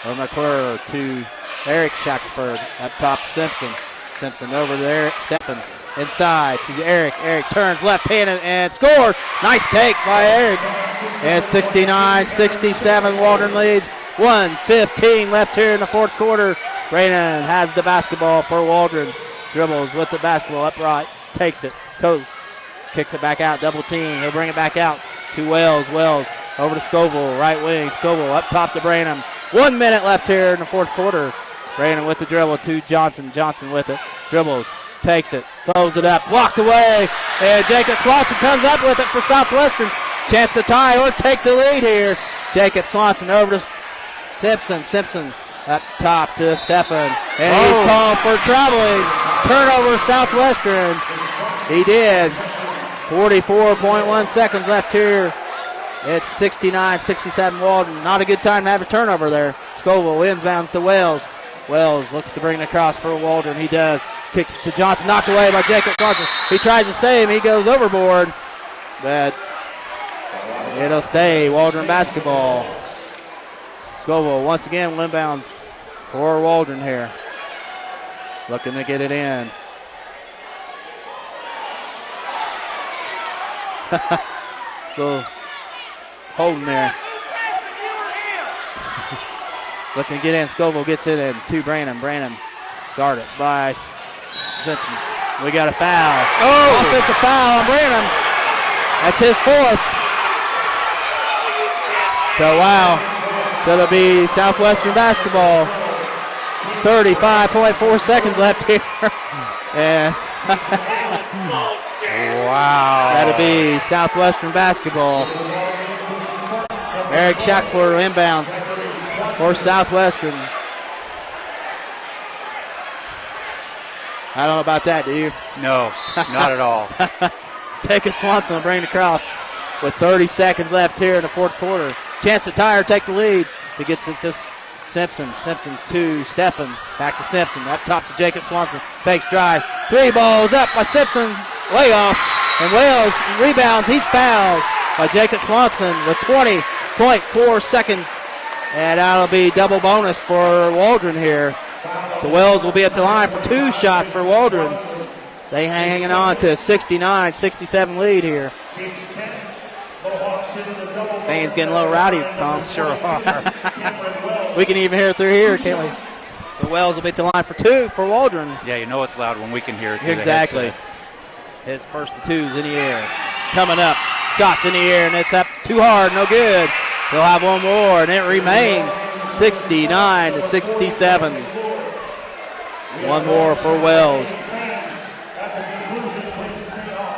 Or McClure to Eric Shackelford. Up top to Simpson. Simpson over there. Stephen inside to Eric. Eric turns left-handed and score. Nice take by Eric. And 69-67, Waldron leads. 1:15 left here in the fourth quarter. Brannon has the basketball for Waldron. Dribbles with the basketball upright. Takes it. Kicks it back out. Double team. He'll bring it back out to Wells. Wells over to Scoville. Right wing. Scoville up top to Branham. 1 minute left here in the fourth quarter. Branham with the dribble to Johnson. Johnson with it. Dribbles. Takes it. Throws it up. Walked away. And Jacob Swanson comes up with it for Southwestern. Chance to tie or take the lead here. Jacob Swanson over to Simpson. Simpson up top to Stephen. And he's called for traveling. Turnover Southwestern. He did. 44.1 seconds left here. It's 69-67 Waldron. Not a good time to have a turnover there. Scoville inbounds to Wells. Wells looks to bring it across for Waldron. He does. Kicks it to Johnson. Knocked away by Jacob Johnson. He tries to save. He goes overboard. But it'll stay Waldron basketball. Scoville once again inbounds for Waldron here. Looking to get it in. Little holding there. Looking to get in. Scoville gets it in to Branham. Branham guarded by Simpson. We got a foul. Offensive foul on Branham. That's his fourth. So, wow. So it'll be Southwestern basketball. 35.4 seconds left here. And
wow.
That'll be Southwestern basketball. Eric Shackford inbounds for Southwestern. I don't know about that, do you?
No, not at all.
Jacob Swanson will bring it across with 30 seconds left here in the fourth quarter. Chance to tie or take the lead. He gets it to Simpson. Simpson to Stephen. Back to Simpson. Up top to Jacob Swanson. Fakes drive. 3 balls up by Simpson. Way off. And Wells rebounds. He's fouled by Jacob Swanson with 20.4 seconds. And that'll be double bonus for Waldron here. So Wells will be at the line for 2 shots for Waldron. They hanging on to a 69-67 lead here. Fans getting a little rowdy, Tom.
Sure are.
We can even hear it through here, can't we? So Wells will be at the line for 2 for Waldron.
Yeah, you know it's loud when we can hear it through
Exactly.
the headsets.
His first 2s in the air. Coming up. Shots in the air, and it's up too hard. No good. They'll have one more, and it remains 69-67. One more for Wells.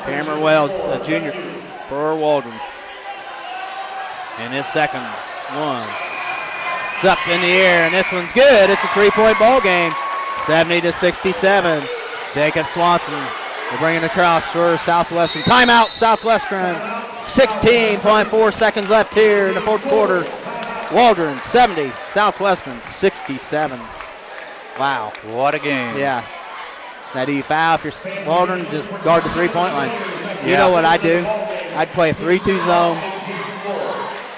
Cameron Wells, a junior for Waldron. And his second one. It's up in the air, and this one's good. It's a 3-point ball game. 70-67. Jacob Swanson will bring it across for Southwestern. Timeout, Southwestern. 16.4 seconds left here in the fourth quarter. Waldron 70, Southwestern 67. Wow.
What a game.
Yeah. Now, do you foul if you're Waldron? Just guard the 3-point line. You know what I'd do? I'd play a 3-2 zone,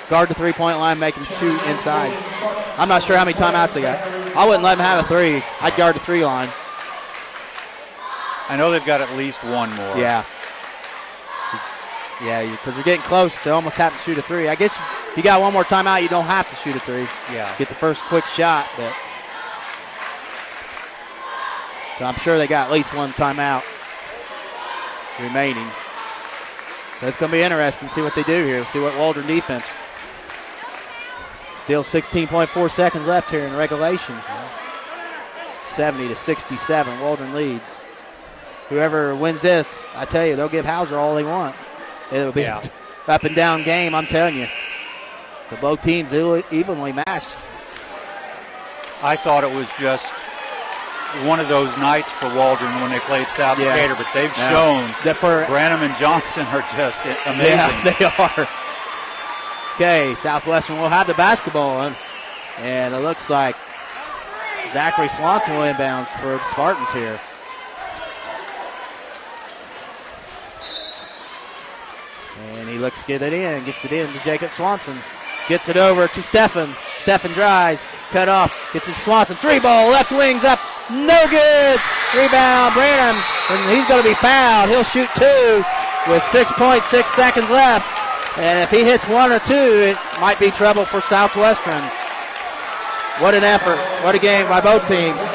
guard the 3-point line, make him shoot inside. I'm not sure how many timeouts they got. I wouldn't let him have a 3. I'd guard the 3 line.
I know they've got at least one more.
Yeah. Yeah, because you're getting close to almost having to shoot a 3. I guess if you got one more timeout, you don't have to shoot a 3.
Yeah.
Get the first quick shot, but so I'm sure they got at least one timeout remaining. But it's going to be interesting to see what they do here, see what Waldron defense. Still 16.4 seconds left here in regulation. 70-67, Waldron leads. Whoever wins this, I tell you, they'll give Hauser all they want. It'll be an up and down game, I'm telling you. So both teams evenly matched.
I thought it was just one of those nights for Waldron when they played South Decatur, but they've shown that Branham and Johnson are just amazing.
Yeah, they are. Okay, Southwestern will have the basketball, and it looks like Zachary Swanson will inbounds for the Spartans here. And he looks to get it in, gets it in to Jacob Swanson. Gets it over to Stephen. Stephen drives, cut off, gets it to Swanson. 3-ball, left wing's up, no good. Rebound, Branham, and he's going to be fouled. He'll shoot 2 with 6.6 seconds left. And if he hits 1 or 2, it might be trouble for Southwestern. What an effort, what a game by both teams.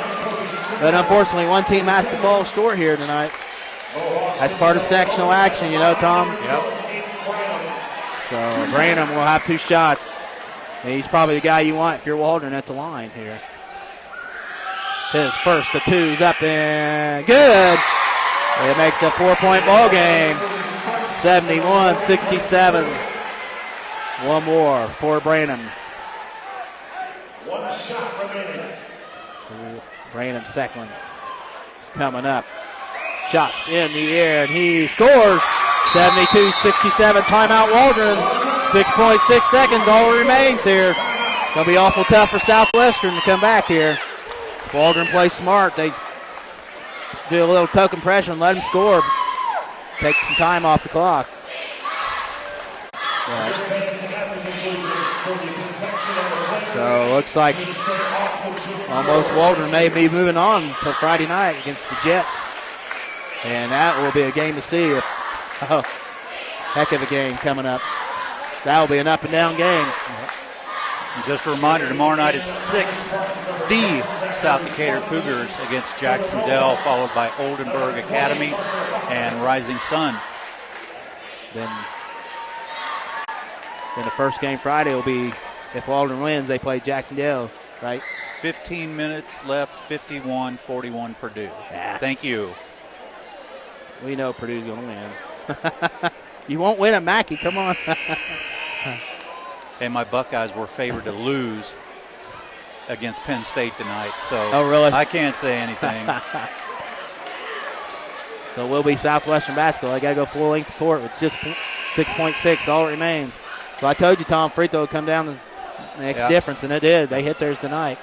But unfortunately, one team has to fall short here tonight. That's part of sectional action, you know, Tom?
Yep.
So Branham will have 2 shots. And he's probably the guy you want if you're Waldron at the line here. His first, the 2's up and good. It makes a 4-point ball game. 71-67. One more for Branham.
1 shot remaining.
Branham's second is coming up. Shots in the air, and he scores. 72-67, timeout Waldron. 6.6 seconds, all remains here. Going to be awful tough for Southwestern to come back here. If Waldron plays smart, they do a little token pressure and let him score. Take some time off the clock. Right. So looks like almost Waldron may be moving on until Friday night against the Jets. And that will be a game to see. Oh, heck of a game coming up. That will be an up and down game.
And just a reminder, tomorrow night at 6, the South Decatur Cougars against Jacksonville, followed by Oldenburg Academy and Rising Sun.
Then Then the first game Friday will be, if Waldron wins, they play Jacksonville, right?
15 minutes left, 51-41 Purdue.
Yeah.
Thank you.
We know Purdue's going to win. You won't win at Mackey. Come on.
And my Buckeyes were favored to lose against Penn State tonight, so
Oh, really?
I can't say anything.
So we'll be Southwestern basketball. They got to go full length of court with just 6.6. All it remains. So I told you, Tom, free throw would come down the next difference, and it did. They hit theirs tonight.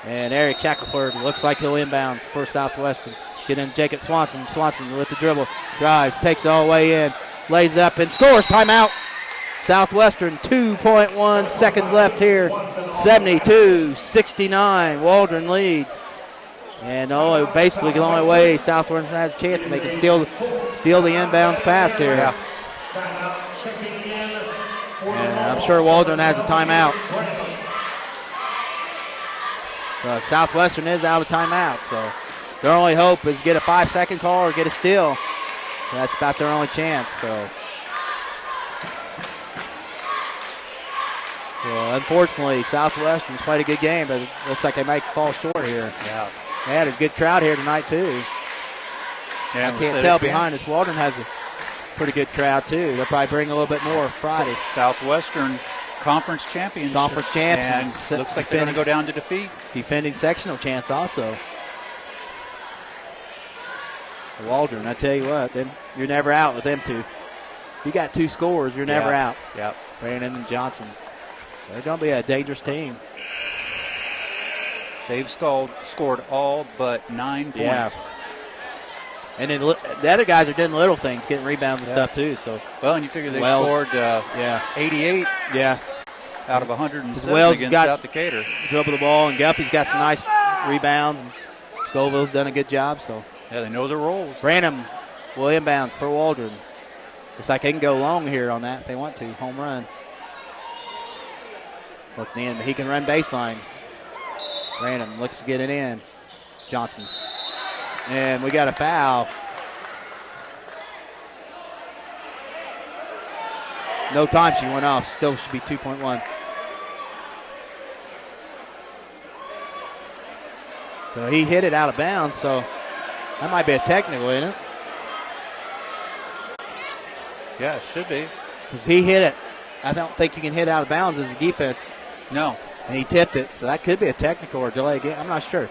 And Eric Shackelford looks like he'll inbounds for Southwestern. Get in Jacob Swanson. Swanson with the dribble. Drives, takes it all the way in. Lays up and scores. Timeout. Southwestern, 2.1 seconds left here. 72-69. Waldron leads. And basically the only way Southwestern has a chance, and they can steal the inbounds pass here.
Yeah.
And I'm sure Waldron has a timeout. Southwestern is out of timeout, so their only hope is get a 5-second call or get a steal. That's about their only chance. So, unfortunately, Southwestern's played a good game, but it looks like they might fall short here.
Yeah.
They had a good crowd here tonight, too.
Yeah,
I can't tell behind us. Waldron has a pretty good crowd, too. They'll probably bring a little bit more Friday.
Southwestern Conference champions.
Conference champs.
And looks like they're going to go down to defeat.
Defending sectional champs also. Waldron, I tell you what, you're never out with them two. If you got two scores, you're never out.
Yep.
Brandon and Johnson. They're going to be a dangerous team.
They've scored all but 9 points.
Yeah. And then the other guys are doing little things, getting rebounds and stuff too. So,
well, and you figure they
Wells,
scored 88 out of 107
Wells
against
got
South Decatur.
Dribble the ball, and Guffey's got some nice rebounds. And Scoville's done a good job. So,
yeah, they know their roles.
Branham will inbounds for Waldron. Looks like they can go long here on that if they want to. Home run. Looking in, but he can run baseline. Branham looks to get it in. Johnson. And we got a foul. No time she went off. Still should be 2.1. So he hit it out of bounds, so that might be a technical, isn't it?
Yeah, it should be.
Because he hit it. I don't think you can hit out of bounds as a defense.
No.
And he tipped it, so that could be a technical or delay game. I'm not sure.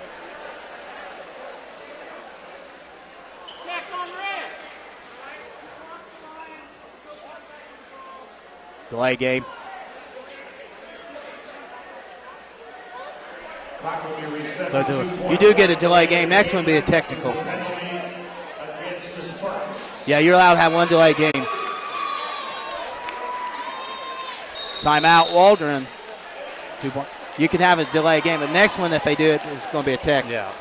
Delay game. So you do get a delay game. Next one will be a technical. Yeah, you're allowed to have one delay game. Timeout, Waldron. 2 points. You can have a delay game, but next one, if they do it, it's going to be a tech.
Yeah.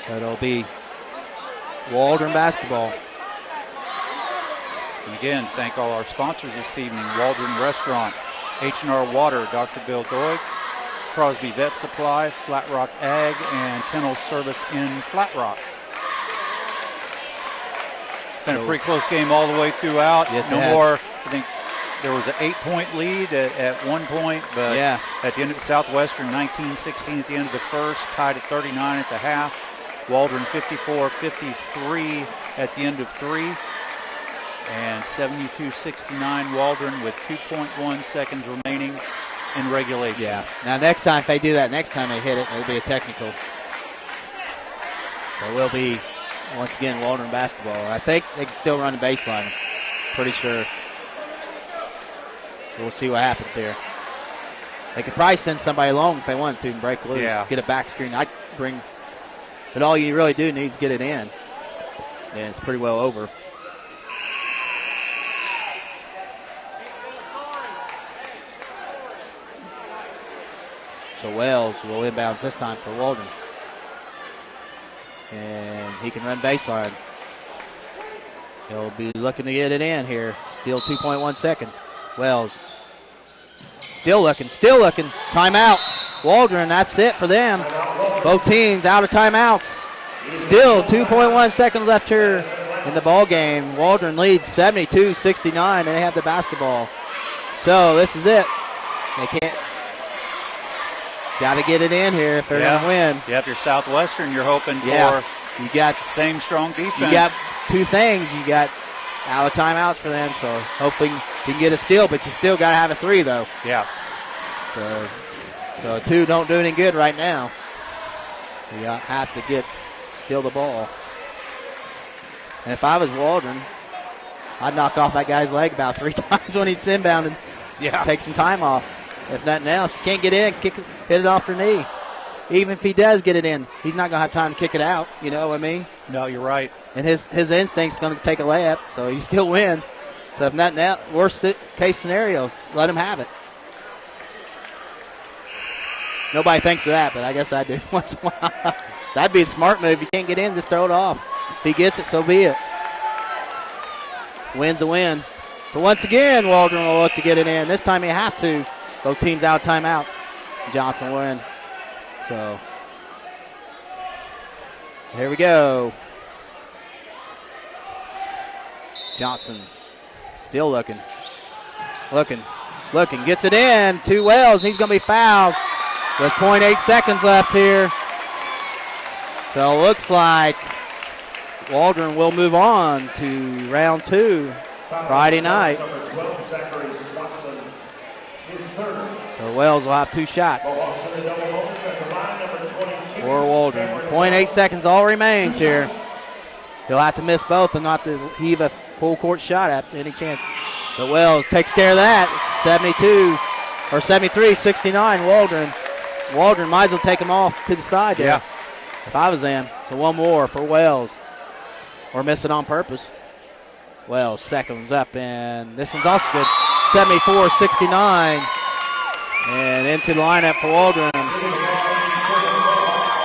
So it'll be Waldron basketball.
And again, thank all our sponsors this evening. Waldron Restaurant, H&R Water, Dr. Bill Doig, Crosby Vet Supply, Flat Rock Ag, and Kennel Service in Flat Rock. Been a pretty close game all the way throughout.
Yes,
no more. I think there was an 8-point lead at one point, but at the end of the Southwestern, 19-16 at the end of the first, tied at 39 at the half. Waldron 54-53 at the end of 3. And 72-69 Waldron with 2.1 seconds remaining in regulation.
Yeah. Now next time, if they do that, next time they hit it, it'll be a technical. So will be, once again, Waldron basketball. I think they can still run the baseline. Pretty sure. We'll see what happens here. They could probably send somebody along if they wanted to and break loose.
Yeah.
Get a back screen. But all you really do need is get it in. And it's pretty well over. So Wells will inbounds this time for Waldron. And he can run baseline. He'll be looking to get it in here. Still 2.1 seconds. Wells. Still looking. Timeout. Waldron, that's it for them. Both teams out of timeouts. Still 2.1 seconds left here in the ball game. Waldron leads 72-69, and they have the basketball. So this is it. They can't. Got to get it in here if they're going to win.
Yeah, if you're Southwestern, you're hoping for
you got
the same strong defense.
You got two things. You got out of timeouts for them, so hopefully you can get a steal, but you still got to have a three, though.
Yeah.
So two don't do any good right now. You have to steal the ball. And if I was Waldron, I'd knock off that guy's leg about 3 times when he's inbound and take some time off. If nothing else, you can't get in, hit it off your knee. Even if he does get it in, he's not going to have time to kick it out. You know what I mean?
No, you're right.
And his instinct's going to take a layup, so you still win. So if nothing else, worst case scenario, let him have it. Nobody thinks of that, but I guess I do once in a while. That'd be a smart move. If you can't get in, just throw it off. If he gets it, so be it. Win's a win. So once again, Waldron will look to get it in. This time you have to. Both teams out timeouts. Johnson will win. So here we go. Johnson still looking. Gets it in to Wells. He's going to be fouled with 0.8 seconds left here. So it looks like Waldron will move on to round 2 Friday night. So Wells will have 2 shots for Waldron. 0.8 seconds all remains here. He'll have to miss both and not to heave a full court shot at any chance. But Wells takes care of that. It's 73-69 Waldron might as well take him off to the side there. If I was them. So one more for Wells. Or miss it on purpose. Wells, second one's up, and this one's also good. 74-69. And into the lineup for Waldron.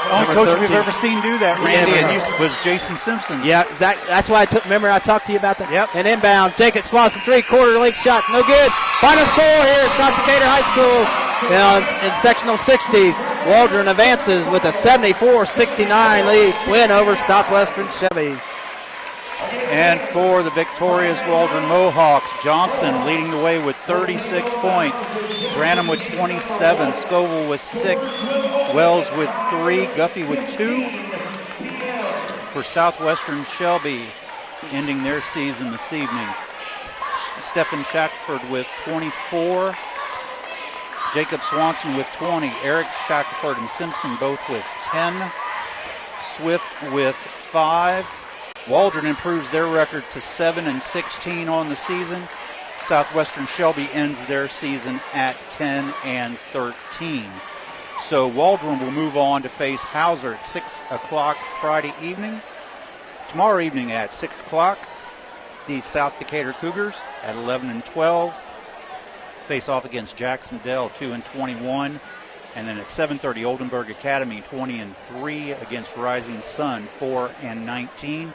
Only coach we've ever seen do that, Randy, was Jason Simpson.
Yeah, that's why remember I talked to you about that?
Yep.
And inbound, Jacob Swanson, 3-quarter length shot, no good. Final score here at South Decatur High School. In sectional 60, Waldron advances with a 74-69 win over Southwestern Shelby.
And for the victorious Waldron Mohawks, Johnson leading the way with 36 points. Branham with 27, Scoville with 6, Wells with 3, Guffey with 2. For Southwestern Shelby, ending their season this evening, Stephen Shackelford with 24, Jacob Swanson with 20, Eric Shackelford and Simpson both with 10, Swift with 5. Waldron improves their record to 7-16 on the season. Southwestern Shelby ends their season at 10-13. So Waldron will move on to face Hauser at 6 o'clock Friday evening. Tomorrow evening at 6 o'clock, the South Decatur Cougars at 11-12 face off against Jacksonville 2-21. And then at 7:30, Oldenburg Academy 20-3 against Rising Sun 4-19.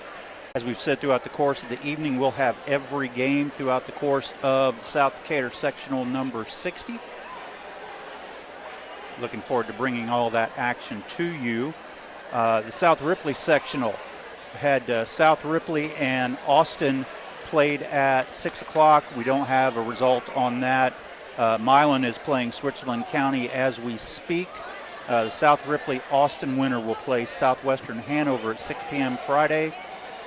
As we've said throughout the course of the evening, we'll have every game throughout the course of South Decatur Sectional number 60. Looking forward to bringing all that action to you. The South Ripley Sectional had South Ripley and Austin played at 6 o'clock. We don't have a result on that. Milan is playing Switzerland County as we speak. The South Ripley Austin winner will play Southwestern Hanover at 6 p.m. Friday.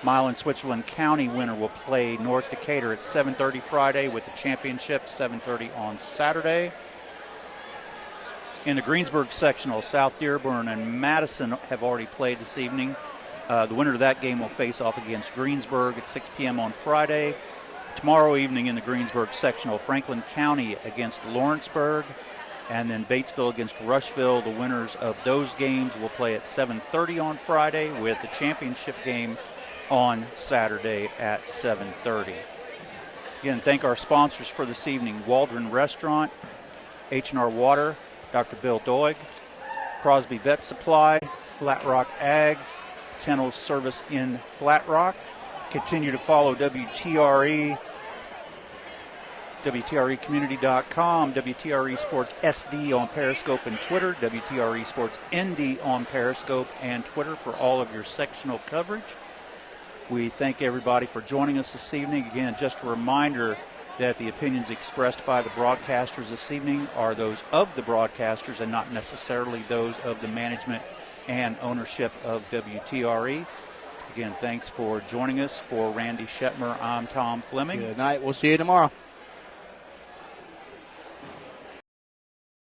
Milan Switzerland County winner will play North Decatur at 7:30 Friday with the championship 7:30 on Saturday. In the Greensburg sectional, South Dearborn and Madison have already played this evening. The winner of that game will face off against Greensburg at 6 p.m. on Friday. Tomorrow evening in the Greensburg sectional, Franklin County against Lawrenceburg, and then Batesville against Rushville. The winners of those games will play at 7:30 on Friday with the championship game on Saturday at 7:30. Again, thank our sponsors for this evening: Waldron Restaurant, H&R Water, Dr. Bill Doig, Crosby Vet Supply, Flat Rock Ag, Tennell's Service in Flat Rock. Continue to follow WTRE, WTREcommunity.com, WTRE Sports SD on Periscope and Twitter, WTRE Sports ND on Periscope and Twitter for all of your sectional coverage. We thank everybody for joining us this evening. Again, just a reminder that the opinions expressed by the broadcasters this evening are those of the broadcasters and not necessarily those of the management and ownership of WTRE. Again, thanks for joining us. For Randy Shetmer, I'm Tom Fleming.
Good night. We'll see you tomorrow.